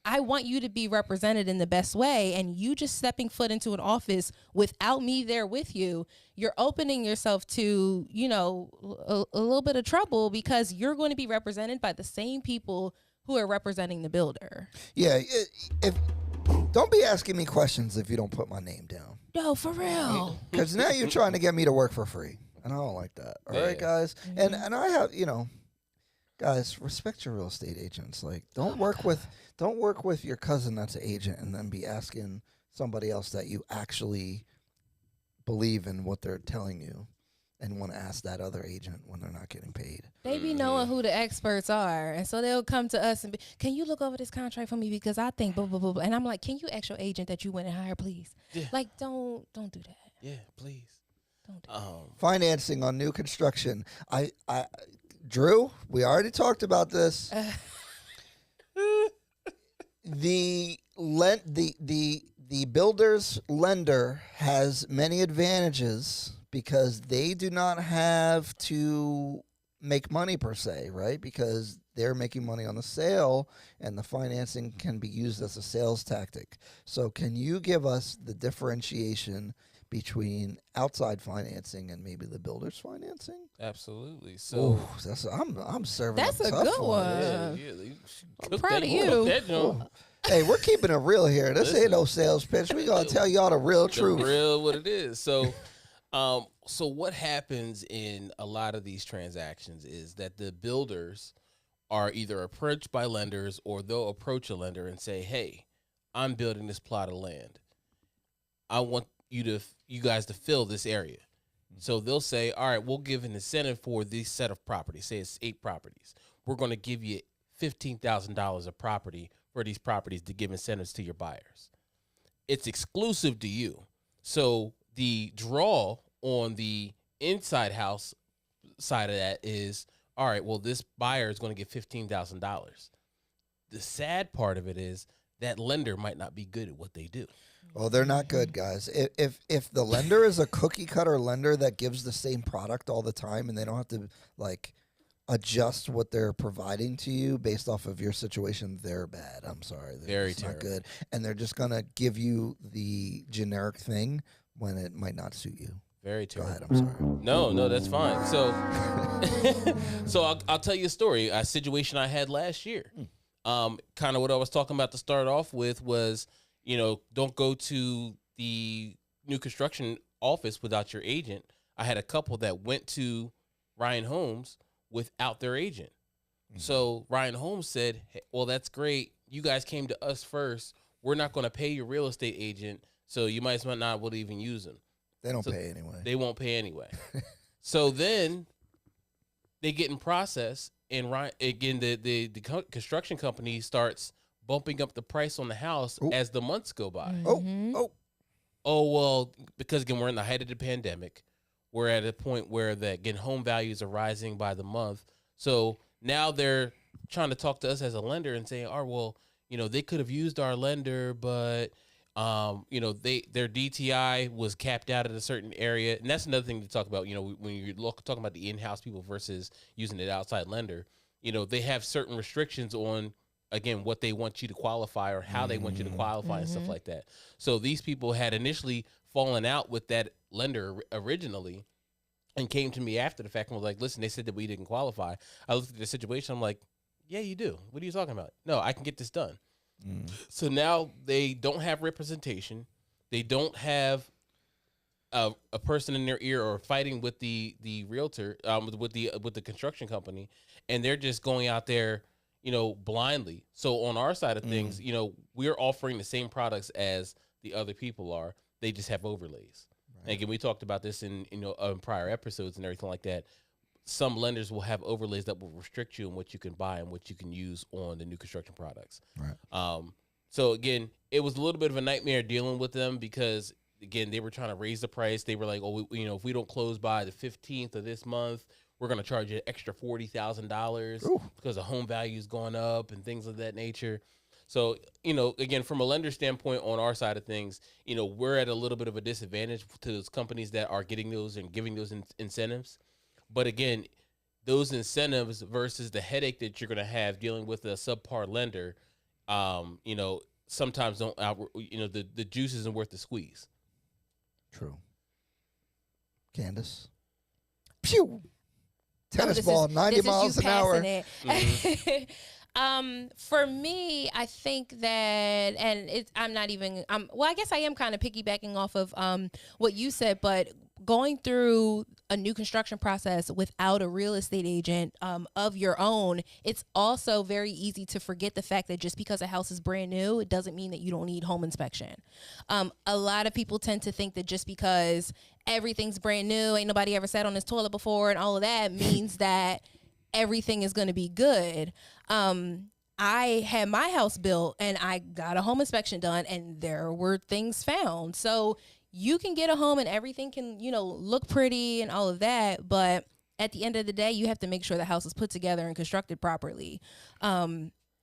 I want you to be represented in the best way. And you just stepping foot into an office without me there with you, you're opening yourself to, you know, a little bit of trouble, because you're going to be represented by the same people who are representing the builder. Yeah. Don't be asking me questions if you don't put my name down. No, for real. Because now you're trying to get me to work for free. And I don't like that. All right, guys? And I have, you know, guys, respect your real estate agents. Like, don't work with your cousin that's an agent and then be asking somebody else that you actually believe in what they're telling you and want to ask that other agent when they're not getting paid. They be knowing who the experts are, and so they'll come to us and be, can you look over this contract for me, because I think blah blah blah, blah. And I'm like, can you ask your agent that you went and hired, please? Yeah. Like, don't do that. Yeah, please. Don't do that. Financing on new construction. I Drew, we already talked about this. The builder's lender has many advantages because they do not have to make money per se, right? Because they're making money on the sale, and the financing can be used as a sales tactic. So can you give us the differentiation between outside financing and maybe the builder's financing? Absolutely. So I'm serving. That's a a tough good one. I'm proud of you. Hey, we're keeping it real here. This ain't no sales pitch. We gonna tell y'all the real truth. Real what it is. So, so what happens in a lot of these transactions is that the builders are either approached by lenders, or they'll approach a lender and say, "Hey, I'm building this plot of land. I want you guys to fill this area." So they'll say, all right, we'll give an incentive for this set of properties. Say it's 8 properties. We're going to give you $15,000 a property for these properties to give incentives to your buyers. It's exclusive to you. So the draw on the inside house side of that is, all right, well, this buyer is going to get $15,000. The sad part of it is that lender might not be good at what they do. Well, they're not good, guys. If the lender is a cookie cutter lender that gives the same product all the time, and they don't have to like adjust what they're providing to you based off of your situation, they're bad. I'm sorry, they're Very not good, and they're just gonna give you the generic thing when it might not suit you. Very terrible. Go ahead, I'm sorry. No, that's fine. So, I'll tell you a story. A situation I had last year. Kind of what I was talking about to start off with was, you know, don't go to the new construction office without your agent. I had a couple that went to Ryan Holmes without their agent. Mm-hmm. So Ryan Holmes said, hey, well, that's great. You guys came to us first. We're not going to pay your real estate agent, so you might as well not even use them. They don't pay anyway. They won't pay anyway. So then they get in process, and Ryan, again, the construction company starts bumping up the price on the house as the months go by. Mm-hmm. Oh, well, because again, we're in the height of the pandemic. We're at a point where home values are rising by the month. So now they're trying to talk to us as a lender and saying, oh, well, you know, they could have used our lender, but you know, their DTI was capped out at a certain area. And that's another thing to talk about, you know, when you're talking about the in-house people versus using an outside lender. You know, they have certain restrictions on, again, what they want you to qualify or how they want you to qualify and stuff like that. So these people had initially fallen out with that lender originally and came to me after the fact and was like, listen, they said that we didn't qualify. I looked at the situation. I'm like, yeah, you do. What are you talking about? No, I can get this done. So now they don't have representation. They don't have a person in their ear or fighting with the realtor, with the construction company, and they're just going out there, you know, blindly. So on our side of things, you know, we're offering the same products as the other people are. They just have overlays. Right. And again, we talked about this in prior episodes and everything like that. some lenders will have overlays that will restrict you on what you can buy and what you can use on the new construction products. Right. So again, it was a little bit of a nightmare dealing with them because again, they were trying to raise the price. They were like, oh, if we don't close by the 15th of this month, we're going to charge you an extra $40,000 because the home value is going up and things of that nature. So, again, from a lender standpoint on our side of things, we're at a little bit of a disadvantage to those companies that are getting those and giving those incentives. But again, those incentives versus the headache that you're going to have dealing with a subpar lender, sometimes don't the juice isn't worth the squeeze. True. Candace. Pew! Tennis ball, 90 miles an hour. For me, I think that, and I guess I am kind of piggybacking off of what you said, but going through a new construction process without a real estate agent of your own, it's also very easy to forget the fact that just because a house is brand new, it doesn't mean that you don't need home inspection. A lot of people tend to think that just because everything's brand new, ain't nobody ever sat on this toilet before and all of that means that everything is going to be good. I had my house built and I got a home inspection done and there were things found. So you can get a home and everything can, look pretty and all of that. But at the end of the day, you have to make sure the house is put together and constructed properly.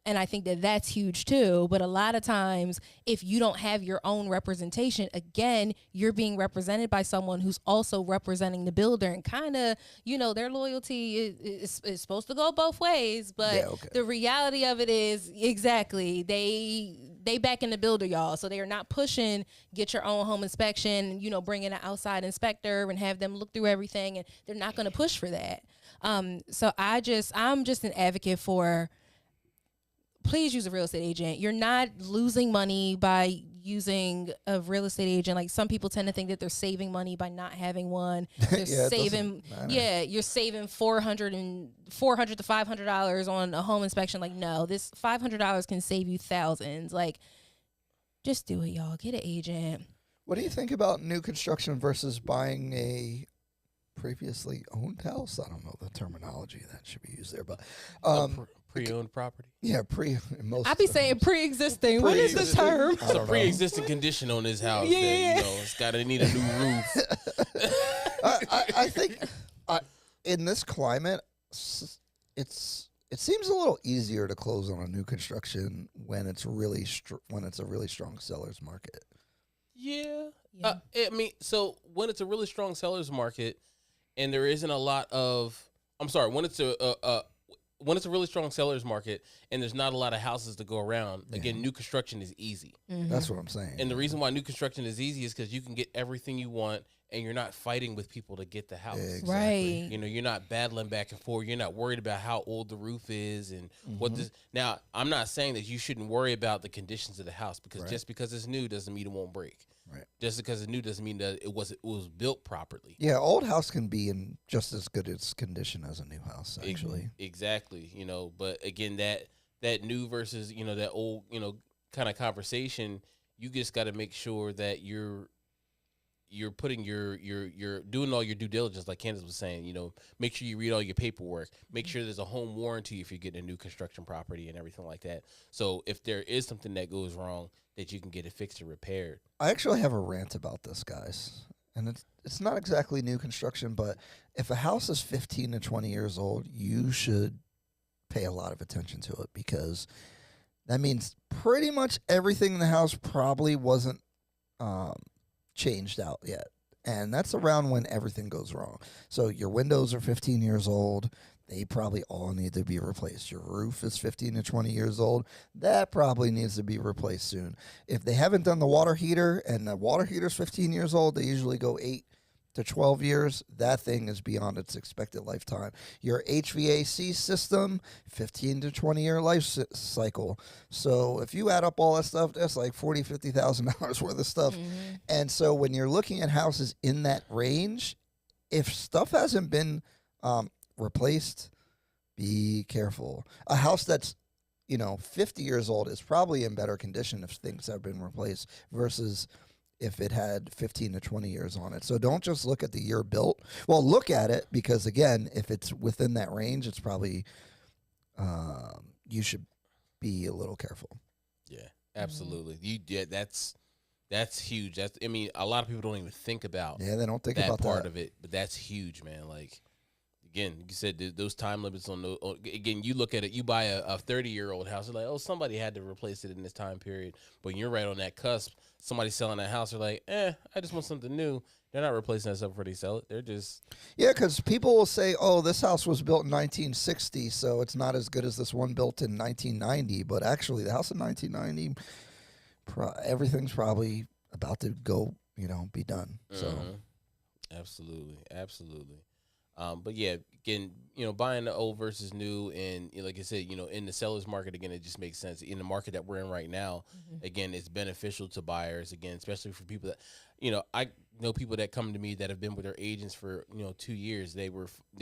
And I think that that's huge too. But a lot of times, if you don't have your own representation, again, you're being represented by someone who's also representing the builder, and kind of, their loyalty is supposed to go both ways. But the reality of it is exactly they backing the builder, y'all. So they are not pushing get your own home inspection, bring in an outside inspector and have them look through everything. And they're not going to push for that. So I'm just an advocate for, please use a real estate agent. You're not losing money by using a real estate agent. Like, some people tend to think that they're saving money by not having one. They're saving, you're saving $400 to $500 on a home inspection. Like, no, this $500 can save you thousands. Like, just do it, y'all. Get an agent. What do you think about new construction versus buying a previously owned house? I don't know the terminology that should be used there, but pre-owned property. Yeah, I be saying pre-existing. What is the term? It's a pre-existing condition on this house. Yeah, that, it's need a new roof. I think in this climate, it seems a little easier to close on a new construction when it's really when it's a really strong seller's market. Yeah. So when it's a really strong seller's market, and there isn't a lot of, when it's a really strong seller's market and there's not a lot of houses to go around, again, new construction is easy. Mm-hmm. That's what I'm saying. And the reason why new construction is easy is because you can get everything you want and you're not fighting with people to get the house. Exactly. Right. You're not battling back and forth. You're not worried about how old the roof is and what this. Now, I'm not saying that you shouldn't worry about the conditions of the house, because just because it's new doesn't mean it won't break. Right. Just because it's new doesn't mean that it was built properly. Yeah, old house can be in just as good as condition as a new house, actually. Exactly. But again, that new versus, that old, kind of conversation, you just got to make sure that you're putting you're doing all your due diligence, like Candace was saying. Make sure you read all your paperwork. Make sure there's a home warranty if you're getting a new construction property and everything like that. So if there is something that goes wrong, that you can get it fixed or repaired. I actually have a rant about this, guys. And it's not exactly new construction, but if a house is 15 to 20 years old, you should pay a lot of attention to it, because that means pretty much everything in the house probably wasn't changed out yet. And that's around when everything goes wrong. So your windows are 15 years old. They probably all need to be replaced. Your roof is 15 to 20 years old. That probably needs to be replaced soon. If they haven't done the water heater, and the water heater's 15 years old, they usually go 8 to 12 years. That thing is beyond its expected lifetime. Your HVAC system, 15 to 20 year life cycle. So if you add up all that stuff, that's like $40,000, $50,000 worth of stuff. Mm-hmm. And so when you're looking at houses in that range, if stuff hasn't been replaced, be careful. A house that's 50 years old is probably in better condition if things have been replaced, versus if it had 15 to 20 years on it. So don't just look at the year built. Well, look at it because, again, if it's within that range, it's probably you should be a little careful. Yeah, absolutely. That's huge. I mean, a lot of people don't even think about Yeah, they don't think that about part that. of it, but that's huge, man. Like, again, you said those time limits again, you look at it, you buy a 30-year-old house, you're like, oh, somebody had to replace it in this time period. But you're right on that cusp. Somebody selling that house, they're like, I just want something new. They're not replacing that stuff before they sell it. They're just... Yeah, because people will say, oh, this house was built in 1960, so it's not as good as this one built in 1990. But actually, the house in 1990, everything's probably about to go, be done. So, Absolutely. But yeah, again, buying the old versus new, and like I said, in the seller's market, again, it just makes sense. In the market that we're in right now, again, it's beneficial to buyers, again, especially for people that, I know people that come to me that have been with their agents for 2 years. They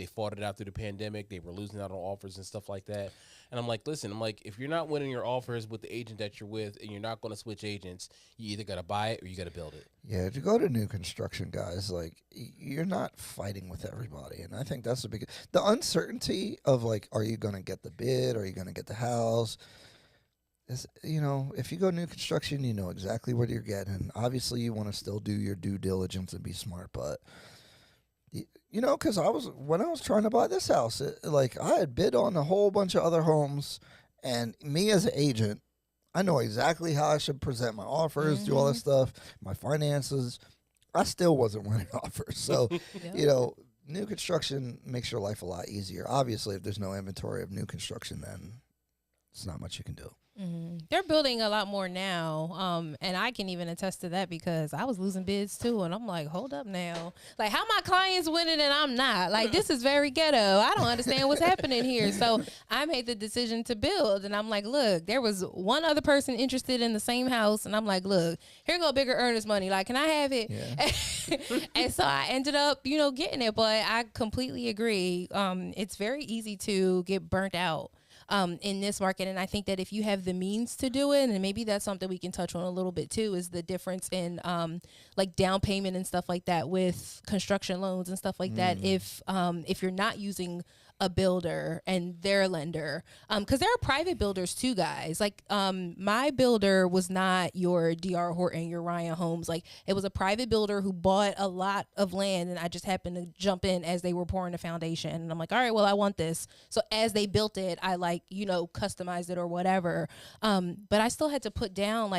fought it out through the pandemic. They were losing out on offers and stuff like that. And I'm like, listen, if you're not winning your offers with the agent that you're with, and you're not going to switch agents, you either got to buy it or you got to build it. Yeah, to go to new construction, guys, you're not fighting with everybody, and I think that's the uncertainty of are you going to get the bid? Are you going to get the house? Is if you go new construction, you know exactly what you're getting. Obviously, you want to still do your due diligence and be smart, but because when I was trying to buy this house, I had bid on a whole bunch of other homes, and me as an agent, I know exactly how I should present my offers, do all that stuff, my finances. I still wasn't winning offers, so new construction makes your life a lot easier. Obviously, if there's no inventory of new construction, then it's not much you can do. They're building a lot more now, and I can even attest to that because I was losing bids too, and I'm like, hold up now. How my clients winning and I'm not? This is very ghetto. I don't understand what's happening here. So I made the decision to build, and I'm like, look, there was one other person interested in the same house, and I'm like, look, here go bigger earnest money. Can I have it? Yeah. And so I ended up, getting it, but I completely agree. It's very easy to get burnt out in this market. And I think that if you have the means to do it, and maybe that's something we can touch on a little bit too, is the difference in down payment and stuff like that with construction loans and stuff like that. If you're not using a builder and their lender, because there are private builders too, guys. My builder was not your DR Horton, your Ryan Homes. It was a private builder who bought a lot of land, and I just happened to jump in as they were pouring the foundation. And I'm like, all right, well, I want this. So as they built it, I customized it or whatever. But I still had to put down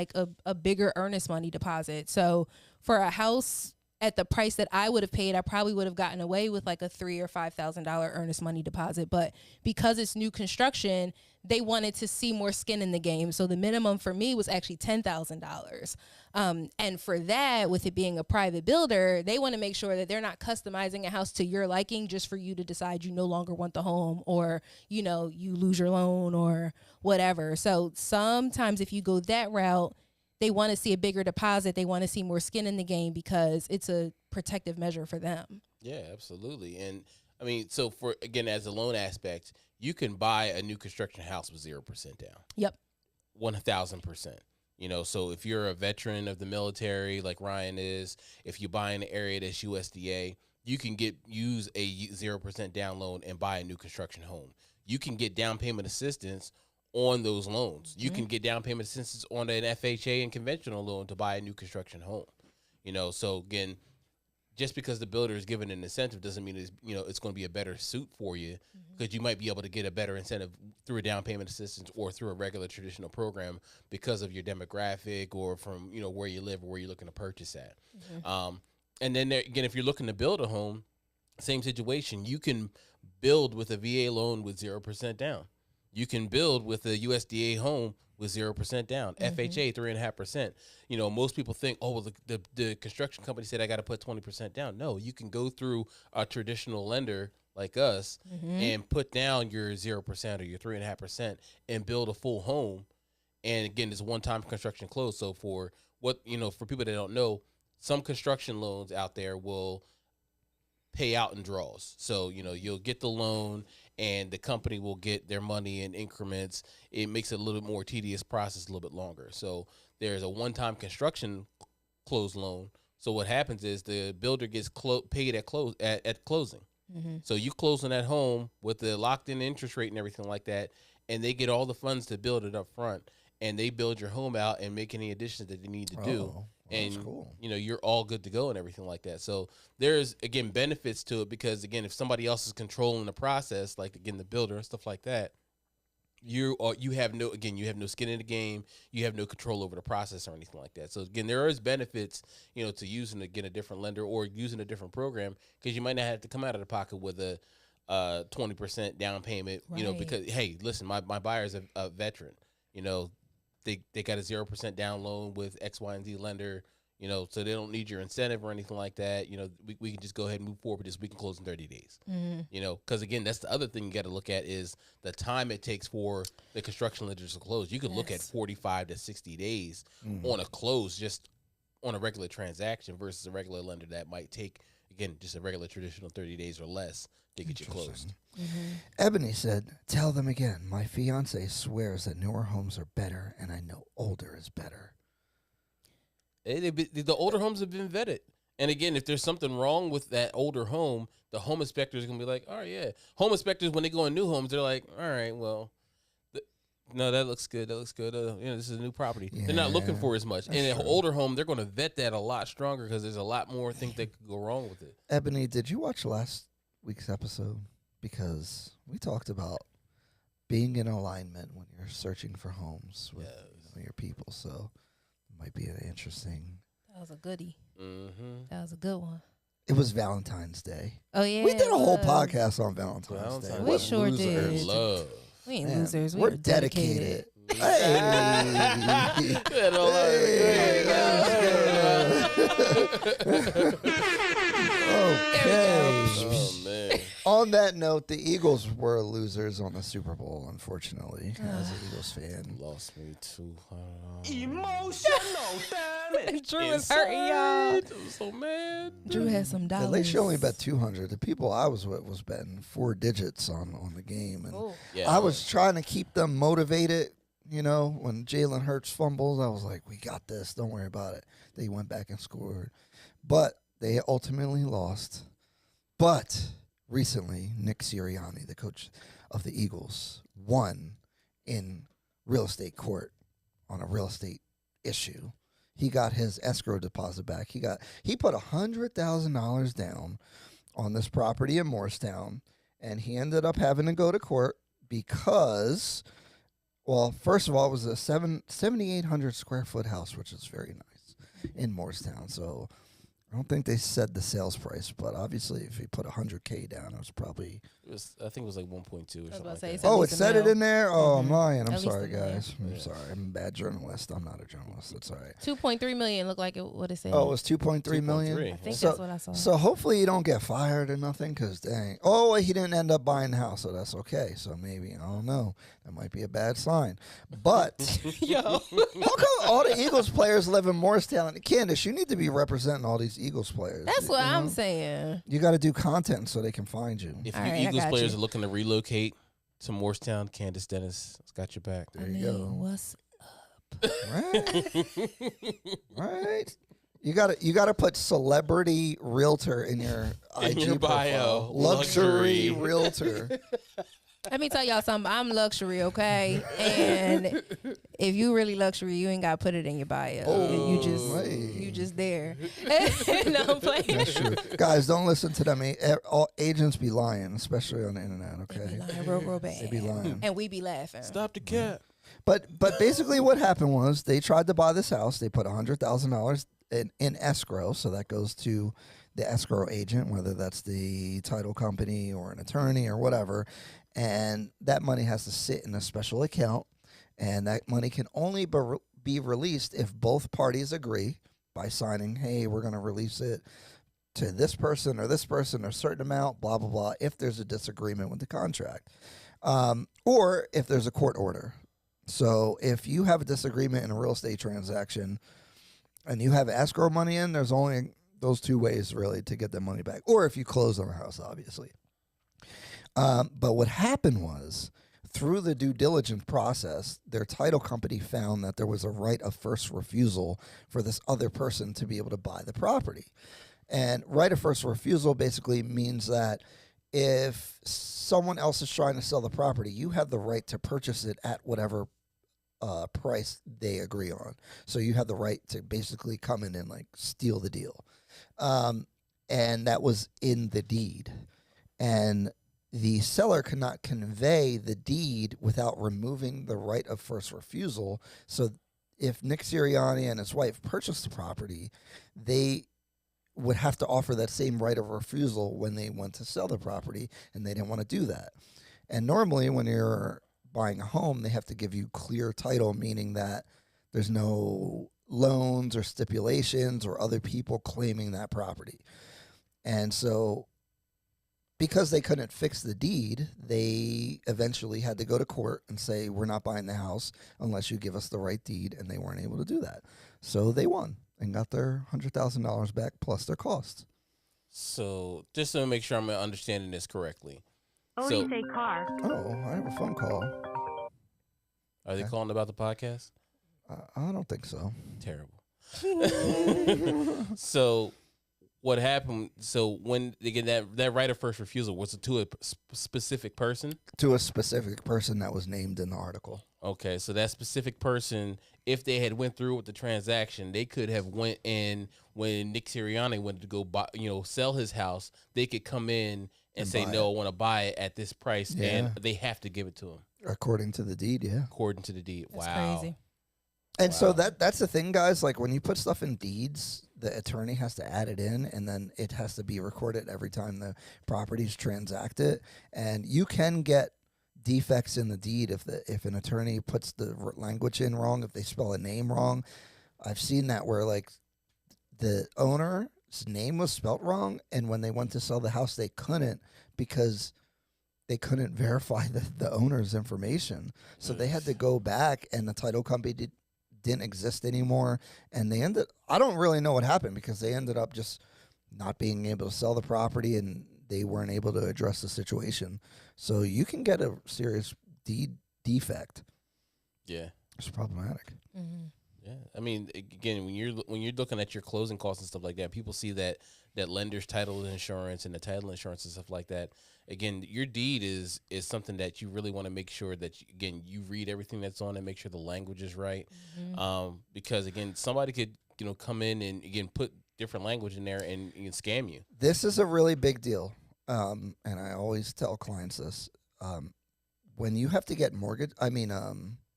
a bigger earnest money deposit. So for a house at the price that I would have paid, I probably would have gotten away with a $3,000 or $5,000 earnest money deposit. But because it's new construction, they wanted to see more skin in the game. So the minimum for me was actually $10,000. And for that, with it being a private builder, they want to make sure that they're not customizing a house to your liking just for you to decide you no longer want the home, or, you lose your loan or whatever. So sometimes if you go that route, they want to see a bigger deposit. They want to see more skin in the game because it's a protective measure for them. Yeah, absolutely. And I mean, so for, again, as a loan aspect, you can buy a new construction house with 0% down. Yep. 1,000%. So if you're a veteran of the military, like Ryan is, if you buy in an area that's USDA, you can use a 0% down loan and buy a new construction home. You can get down payment assistance on those loans. You can get down payment assistance on an FHA and conventional loan to buy a new construction home. So again, just because the builder is given an incentive doesn't mean it's going to be a better suit for you, because you might be able to get a better incentive through a down payment assistance or through a regular traditional program because of your demographic or from where you live or where you're looking to purchase at. And then again, if you're looking to build a home, same situation. You can build with a VA loan with 0% down. You can build with a USDA home with 0% down. FHA 3.5%. Most people think, oh, well, the construction company said I got to put 20% down. No, you can go through a traditional lender like us and put down your 0% or your 3.5% and build a full home. And again, it's one-time construction close. So for for people that don't know, some construction loans out there will pay out in draws. So, you'll get the loan and the company will get their money in increments. It makes it a little bit more tedious process, a little bit longer. So there's a one-time construction closed loan. So what happens is the builder gets paid at closing. So you close on that home with the locked in interest rate and everything like that, and they get all the funds to build it up front, and they build your home out and make any additions that they need to do. Well, and that's cool. you're all good to go and everything like that. So there's again benefits to it, because again, if somebody else is controlling the process, like again the builder and stuff like that, you have no skin in the game. You have no control over the process or anything like that. So again, there is benefits, to using again a different lender or using a different program, because you might not have to come out of the pocket with a 20% down payment. Right. Because hey, listen, my buyer's a veteran. They got a 0% down loan with X, Y, and Z lender. So they don't need your incentive or anything like that. We can just go ahead and move forward with this. We can close in 30 days. Because again, that's the other thing you got to look at is the time it takes for the construction lenders to close. You could look at 45 to 60 days on a close, just on a regular transaction, versus a regular lender that might take, again, just a regular traditional 30 days or less to get you closed. Ebony said, "Tell them again. My fiance swears that newer homes are better, and I know older is better." The older homes have been vetted. And again, if there's something wrong with that older home, the home inspector is going to be like, "Oh, yeah." Home inspectors, when they go in new homes, they're like, "All right, well, no, that looks good. That looks good. This is a new property." They're not looking for as much. In an older home, they're going to vet that a lot stronger, because there's a lot more things that could go wrong with it. Ebony, did you watch last week's episode? Because we talked about being in alignment when you're searching for homes with your people. So it might be an interesting. That was a goodie. Mm-hmm. That was a good one. It was Valentine's Day. Oh, yeah. We did a whole podcast on Valentine's Day. We What sure losers. did. Love. We ain't Man, losers. we're We're dedicated. dedicated. Hey. Good old Okay. Oh, man. On that note, the Eagles were losers on the Super Bowl, unfortunately, as an Eagles fan. Lost me too. Emotional damage. Drew is hurting, y'all. I'm so mad. Drew has some dollars. At least she only bet 200. The people I was with was betting 4 digits on the game. And Ooh. Yeah, I was trying to keep them motivated. When Jalen Hurts fumbles, I was like, "We got this. Don't worry about it." They went back and scored. But they ultimately lost. But recently, Nick Sirianni, the coach of the Eagles, won in real estate court on a real estate issue. He got his escrow deposit back. He put $100,000 down on this property in Morristown, and he ended up having to go to court because, well, first of all, it was a 7,800 square foot house, which is very nice in Morristown. So I don't think they said the sales price, but obviously if he put $100K down, it was probably. I think it was like 1.2 or something about to like say, that. it's at Oh, it least a said it mil. in there? Oh, I'm Mhm. lying. I'm At least sorry, a mil. guys. I'm Yeah. sorry. I'm a bad journalist. I'm not a journalist. That's all right. 2.3 million looked like what it said. Oh, it was 2.3 million? 2.3. I think So- that's what I saw. So hopefully you don't get fired or nothing, because dang. Oh, he didn't end up buying the house, so that's okay. So maybe, I don't know. That might be a bad sign. But Yo. how come all the Eagles players live in Morristown? Candace, you need to be representing all these Eagles players. That's what you I'm know? saying. You got to do content so they can find you. If All you right, I Eagles got players you. are looking to relocate to Morristown, Candace Dennis has got your back. There I you mean, go. what's Right? Right? You gotta put celebrity realtor in your In IG your bio. profile. Luxury Luxury. realtor. Let me tell y'all something. I'm luxury, okay? And if you really luxury, you ain't got to put it in your bio. Oh, you just there. No, I'm playing. That's true. Guys, don't listen to them. All agents be lying, especially on the internet, They be okay? lying real bad. They be lying. And we be laughing. Stop the cat. But basically what happened was they tried to buy this house. They put $100,000 in escrow, so that goes to the escrow agent, whether that's the title company or an attorney or whatever. And that money has to sit in a special account, and that money can only be released if both parties agree by signing, hey, we're going to release it to this person or a certain amount, blah, blah, blah, if there's a disagreement with the contract. Or if there's a court order. So if you have a disagreement in a real estate transaction and you have escrow money in, there's only those two ways really to get the money back. Or if you close on the house, obviously. But what happened was through the due diligence process, their title company found that there was a right of first refusal for this other person to be able to buy the property. And right of first refusal basically means that if someone else is trying to sell the property, you have the right to purchase it at whatever price they agree on. So you have the right to basically come in and like steal the deal. And that was in the deed. And the seller cannot convey the deed without removing the right of first refusal. So if Nick Sirianni and his wife purchased the property, they would have to offer that same right of refusal when they went to sell the property, and they didn't want to do that. And normally when you're buying a home, they have to give you clear title, meaning that there's no loans or stipulations or other people claiming that property. And so because they couldn't fix the deed, they eventually had to go to court and say, we're not buying the house unless you give us the right deed, and they weren't able to do that. So they won and got their $100,000 back plus their costs. So just to make sure I'm understanding this correctly. Odie say car. Oh, I have a phone call. Are they calling about the podcast? I don't think so. Terrible. So what happened? So when they get that right of first refusal, was it to a specific person? To a specific person that was named in the article. Okay, so that specific person, if they had went through with the transaction, they could have went in when Nick Sirianni went to go buy, sell his house. They could come in and say, no, I want to buy it at this price, and they have to give it to him. According to the deed, yeah. According to the deed. That's wow. crazy. And so that's the thing, guys. Like when you put stuff in deeds, the attorney has to add it in, and then it has to be recorded every time the property's transacted. And you can get defects in the deed if an attorney puts the language in wrong, if they spell a name wrong. I've seen that where like the owner's name was spelt wrong, and when they went to sell the house, they couldn't because they couldn't verify the owner's information. So they had to go back, and the title company didn't exist anymore. And they I don't really know what happened because they ended up just not being able to sell the property, and they weren't able to address the situation. So you can get a serious deed defect. Yeah. It's problematic. Mm-hmm. Yeah, I mean, again, when you're looking at your closing costs and stuff like that, people see that lender's title insurance and the title insurance and stuff like that. Again, your deed is something that you really want to make sure that you read everything that's on and make sure the language is right. Mm-hmm. Because again, somebody could come in and again put different language in there and scam you. This is a really big deal, and I always tell clients this: when you have to get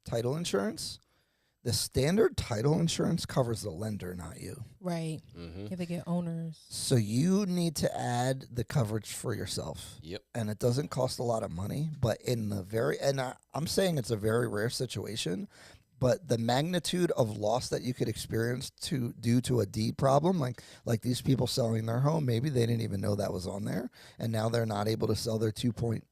title insurance. The standard title insurance covers the lender, not you. Right. Mm-hmm. You have to get owners. So you need to add the coverage for yourself. Yep. And it doesn't cost a lot of money, but I'm saying it's a very rare situation, but the magnitude of loss that you could experience due to a deed problem, like these people selling their home, maybe they didn't even know that was on there, and now they're not able to sell their $2.3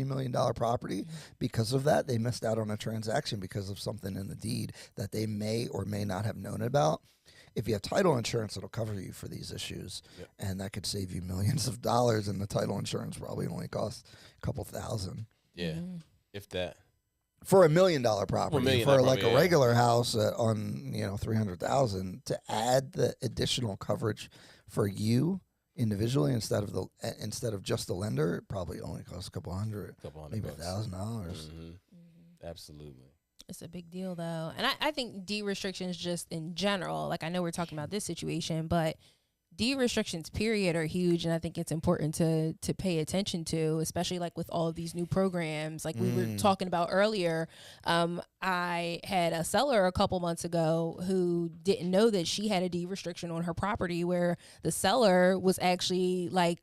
million property. Because of that, they missed out on a transaction because of something in the deed that they may or may not have known about. If you have title insurance, it'll cover you for these issues. Yep. And that could save you millions of dollars, and the title insurance probably only costs a couple thousand. Yeah, if that. For $1 million property, for like a regular house on $300,000, to add the additional coverage for you individually instead of just the lender, it probably only costs a couple hundred maybe $1,000. Mm-hmm. Absolutely. It's a big deal though. And I think deed restrictions just in general, like I know we're talking about this situation, but deed restrictions period are huge, and I think it's important to pay attention to, especially like with all of these new programs like we were talking about earlier. I had a seller a couple months ago who didn't know that she had a deed restriction on her property, where the seller was actually like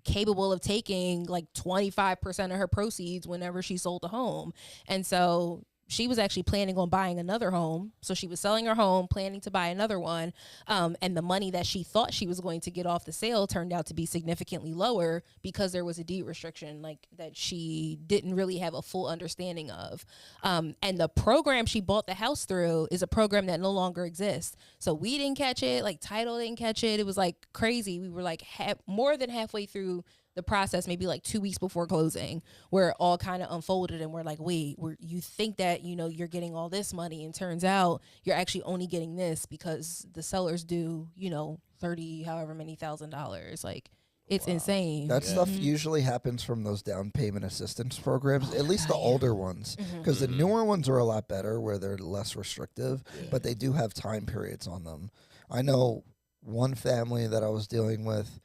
capable of taking like 25% of her proceeds whenever she sold the home. And so she was actually planning on buying another home. So she was selling her home, planning to buy another one. And the money that she thought she was going to get off the sale turned out to be significantly lower because there was a deed restriction like that she didn't really have a full understanding of. And the program she bought the house through is a program that no longer exists. So we didn't catch it, like title didn't catch it. It was like crazy. We were like more than halfway through the process maybe like 2 weeks before closing, where it all kind of unfolded, and we're like, wait, you think that, you know, you're getting all this money, and turns out you're actually only getting this because the sellers do, you know, 30 however many $1,000. Like, it's insane. That stuff usually happens from those down payment assistance programs, at least the older ones, because the newer ones are a lot better where they're less restrictive, but they do have time periods on them. I know one family that I was dealing with,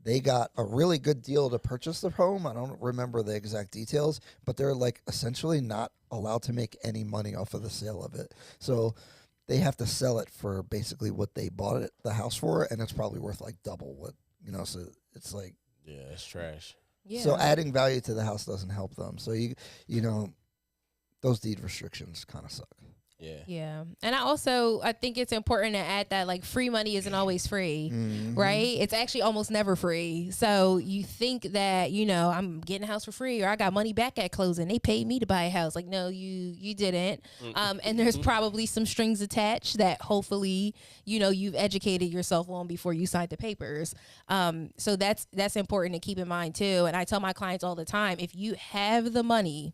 they got a really good deal to purchase their home. I don't remember the exact details, but they're like essentially not allowed to make any money off of the sale of it. So they have to sell it for basically what they bought it, the house for, and it's probably worth like double what, you know, so it's like, yeah, it's trash. Yeah. So adding value to the house doesn't help them. So you know, those deed restrictions kind of suck. Yeah. Yeah. And I think it's important to add that, like, free money isn't always free, right? It's actually almost never free. So you think that, you know, I'm getting a house for free, or I got money back at closing. They paid me to buy a house. Like, no, you didn't. And there's probably some strings attached that hopefully, you know, you've educated yourself on before you signed the papers. So that's important to keep in mind too. And I tell my clients all the time, if you have the money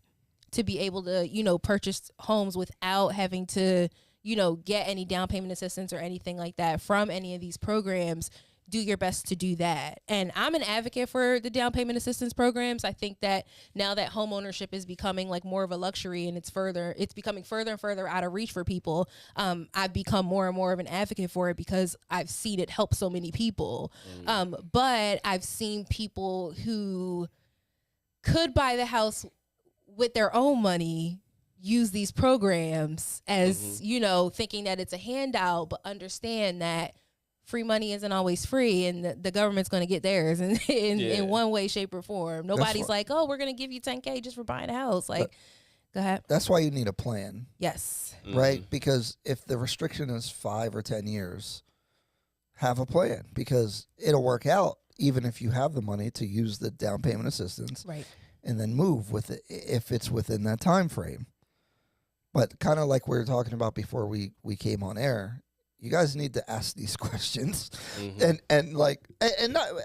to be able to, you know, purchase homes without having to, you know, get any down payment assistance or anything like that from any of these programs, do your best to do that. And I'm an advocate for the down payment assistance programs. I think that now that home ownership is becoming like more of a luxury, and it's becoming further and further out of reach for people, I've become more and more of an advocate for it because I've seen it help so many people. But I've seen people who could buy the house with their own money use these programs as, you know, thinking that it's a handout, but understand that free money isn't always free, and the government's going to get theirs in one way, shape, or form. Nobody's like, oh, we're going to give you $10K just for buying a house. Like, go ahead. That's why you need a plan. Yes. Right? Because if the restriction is 5 or 10 years, have a plan, because it'll work out even if you have the money to use the down payment assistance. Right. And then move with it if it's within that time frame. But kind of like we were talking about before we came on air, you guys need to ask these questions, and not,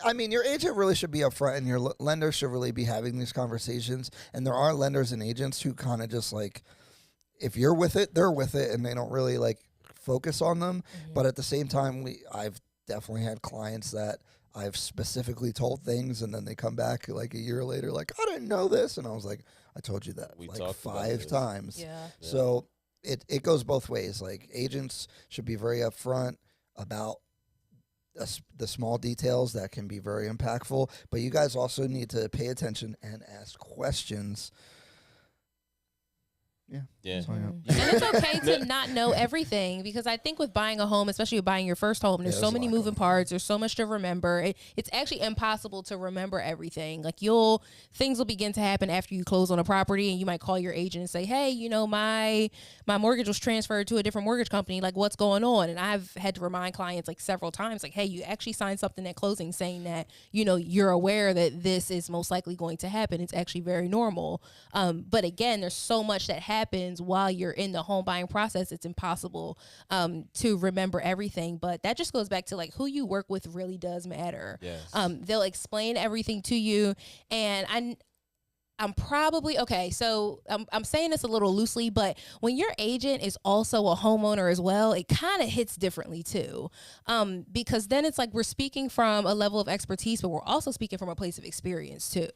I mean, your agent really should be upfront, and your lender should really be having these conversations. And there are lenders and agents who kind of just like, if you're with it, they're with it, and they don't really like focus on them. But at the same time, I've definitely had clients that I've specifically told things, and then they come back like a year later, like, I didn't know this. And I was like, I told you that We like talked about 5 times. Yeah. So it goes both ways. Like, agents should be very upfront about the small details that can be very impactful. But you guys also need to pay attention and ask questions. Yeah. And it's okay to not know everything, because I think with buying a home, especially with buying your first home, there's so many moving parts. There's so much to remember. It's actually impossible to remember everything. Like, things will begin to happen after you close on a property, and you might call your agent and say, hey, you know, my mortgage was transferred to a different mortgage company. Like, what's going on? And I've had to remind clients like several times, like, hey, you actually signed something at closing saying that, you know, you're aware that this is most likely going to happen. It's actually very normal. But again, there's so much that happens while you're in the home buying process. It's impossible to remember everything, but that just goes back to like who you work with really does matter. Yes. They'll explain everything to you, and I'm probably okay. So I'm saying this a little loosely, but when your agent is also a homeowner as well, it kind of hits differently too, because then it's like we're speaking from a level of expertise, but we're also speaking from a place of experience too.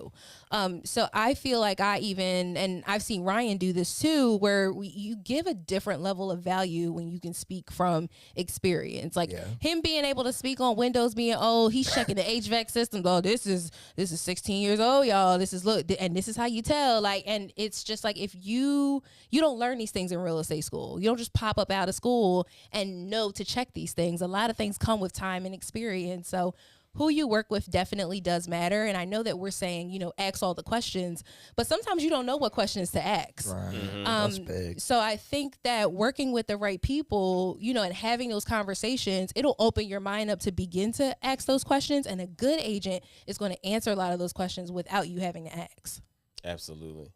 So I feel like and I've seen Ryan do this too, where you give a different level of value when you can speak from experience. Like him being able to speak on windows being old, he's checking the HVAC systems. Oh, this is 16 years old, y'all. This is how you tell. Like, and it's just like, if you don't learn these things in real estate school. You don't just pop up out of school and know to check these things. A lot of things come with time and experience. So who you work with definitely does matter. And I know that we're saying, you know, ask all the questions, but sometimes you don't know what questions to ask. Right. That's big. So I think that working with the right people, you know, and having those conversations, it'll open your mind up to begin to ask those questions. And a good agent is going to answer a lot of those questions without you having to ask. Absolutely.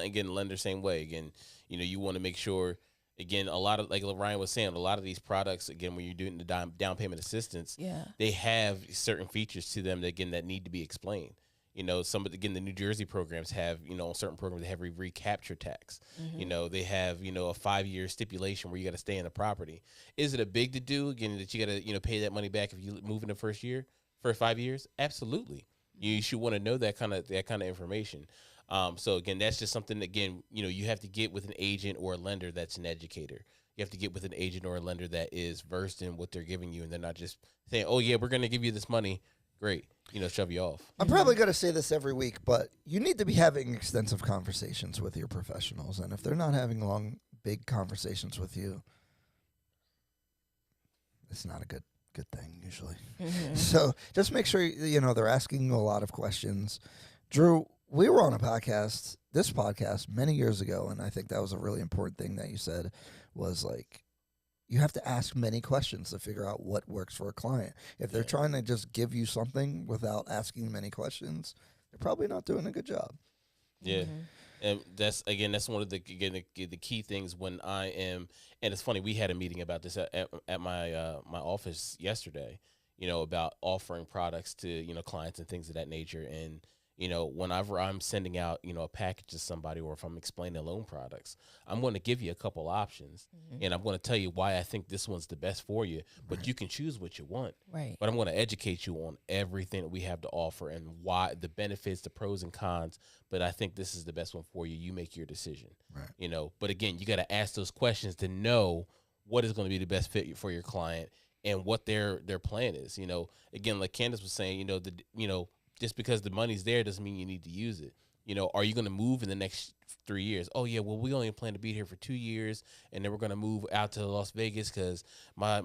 Again, lender same way. Again, you know, you want to make sure, again, a lot of, like Ryan was saying, a lot of these products, again, when you're doing the down payment assistance, they have certain features to them that, again, that need to be explained. Some of again the New Jersey programs have certain programs that have recapture tax. They have a 5-year stipulation where you got to stay in the property. Is it a big to do again that you got to pay that money back if you move in the first 5 years? Absolutely. You should want to know that kind of information. So again, that's just something again you have to get with an agent or a lender that's an educator. You have to get with an agent or a lender that is versed in what they're giving you, and they're not just saying, "Oh yeah, we're going to give you this money." Great, shove you off. I'm probably going to say this every week, but you need to be having extensive conversations with your professionals, and if they're not having long, big conversations with you, it's not a good thing usually. So just make sure they're asking you a lot of questions. Drew, we were on this podcast many years ago, and I think that was a really important thing that you said was like, you have to ask many questions to figure out what works for a client. If they're trying to just give you something without asking many questions, they're probably not doing a good job. Yeah. And that's one of the key things when I am, and it's funny, we had a meeting about this at my my office yesterday, about offering products to, clients and things of that nature. And, whenever I'm sending out, a package to somebody, or if I'm explaining loan products, I'm going to give you a couple options, and I'm going to tell you why I think this one's the best for you, but you can choose what you want. Right. But I'm going to educate you on everything that we have to offer and why the benefits, the pros and cons, but I think this is the best one for you. You make your decision. Right. But again, you got to ask those questions to know what is going to be the best fit for your client and what their plan is. Again, like Candace was saying, just because the money's there doesn't mean you need to use it. Are you going to move in the next 3 years? Oh yeah, well, we only plan to be here for 2 years, and then we're going to move out to Las Vegas because my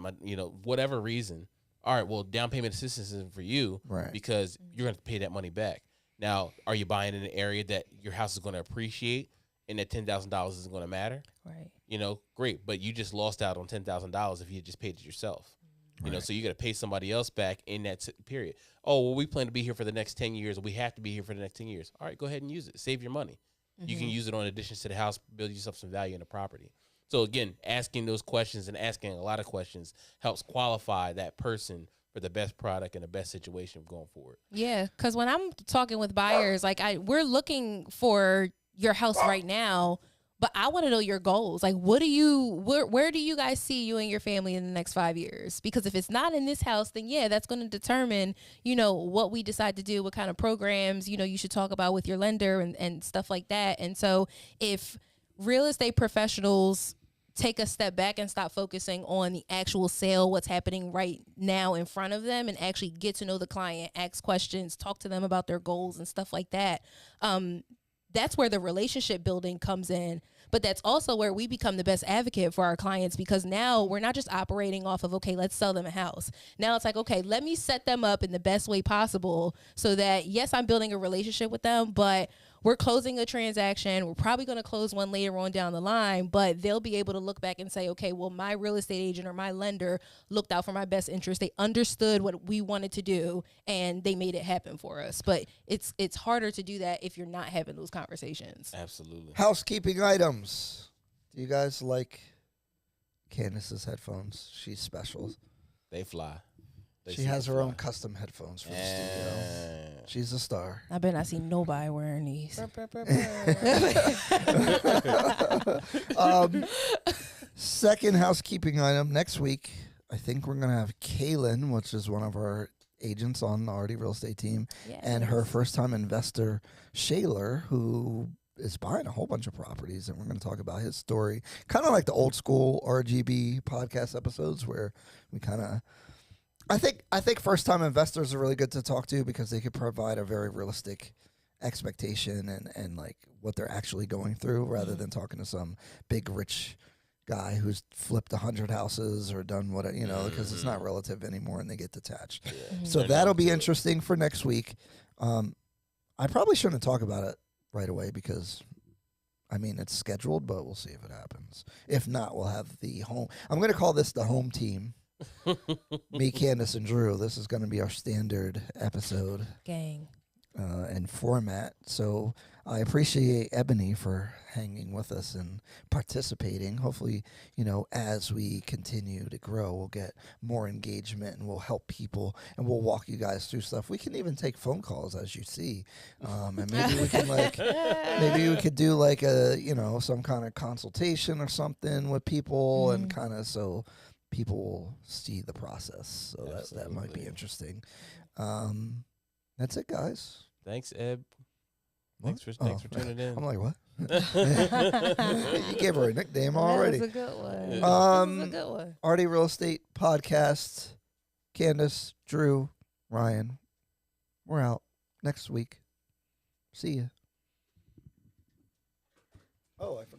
whatever reason. All right, well, down payment assistance isn't for you, right? Because you're going to pay that money back. Now, are you buying in an area that your house is going to appreciate, and that $10,000 isn't going to matter? Right. Great, but you just lost out on $10,000 if you just paid it yourself. So you got to pay somebody else back in that period. Oh, well, we plan to be here for the next 10 years. We have to be here for the next 10 years. All right, go ahead and use it. Save your money. You can use it on additions to the house, build yourself some value in the property. So again, asking those questions and asking a lot of questions helps qualify that person for the best product and the best situation going forward. Yeah, because when I'm talking with buyers, we're looking for your house right now, but I want to know your goals. Like, where do you guys see you and your family in the next 5 years? Because if it's not in this house, then yeah, that's going to determine, what we decide to do, what kind of programs, you should talk about with your lender and stuff like that. And so if real estate professionals take a step back and stop focusing on the actual sale, what's happening right now in front of them, and actually get to know the client, ask questions, talk to them about their goals and stuff like that, that's where the relationship building comes in. But that's also where we become the best advocate for our clients, because now we're not just operating off of, okay, let's sell them a house. Now it's like, okay, let me set them up in the best way possible so that, yes, I'm building a relationship with them, but we're closing a transaction. We're probably going to close one later on down the line, but they'll be able to look back and say, okay, well, my real estate agent or my lender looked out for my best interest. They understood what we wanted to do, and they made it happen for us. But it's harder to do that if you're not having those conversations. Absolutely. Housekeeping items. Do you guys like Candace's headphones? She's special. They fly. She has her own custom headphones for the studio. She's a star. I bet I see nobody wearing these. Second housekeeping item. Next week, I think we're going to have Kaylin, which is one of our agents on the Ardhi real estate team, and her first-time investor, Shaler, who is buying a whole bunch of properties, and we're going to talk about his story. Kind of like the old school RGB podcast episodes where we kind of... I think first-time investors are really good to talk to because they could provide a very realistic expectation and like what they're actually going through, rather than talking to some big rich guy who's flipped 100 houses or done what, because it's not relative anymore and they get detached. Yeah. So that'll be interesting for next week. I probably shouldn't talk about it right away because, it's scheduled, but we'll see if it happens. If not, we'll have the home. I'm going to call this the home team. Me, Candace, and Drew. This is going to be our standard episode. Gang. and format. So I appreciate Ebony for hanging with us and participating. Hopefully, as we continue to grow, we'll get more engagement and we'll help people and we'll walk you guys through stuff. We can even take phone calls, as you see, and maybe we can maybe we could do like a some kind of consultation or something with people and kind of so people will see the process. So that might be interesting. That's it, guys. Thanks, Eb. Thanks for tuning in. I'm like, what? You gave her a nickname already. That was a good one. That was a good one. Ardhi Real Estate Podcast. Candace, Drew, Ryan. We're out next week. See ya. Oh, I forgot.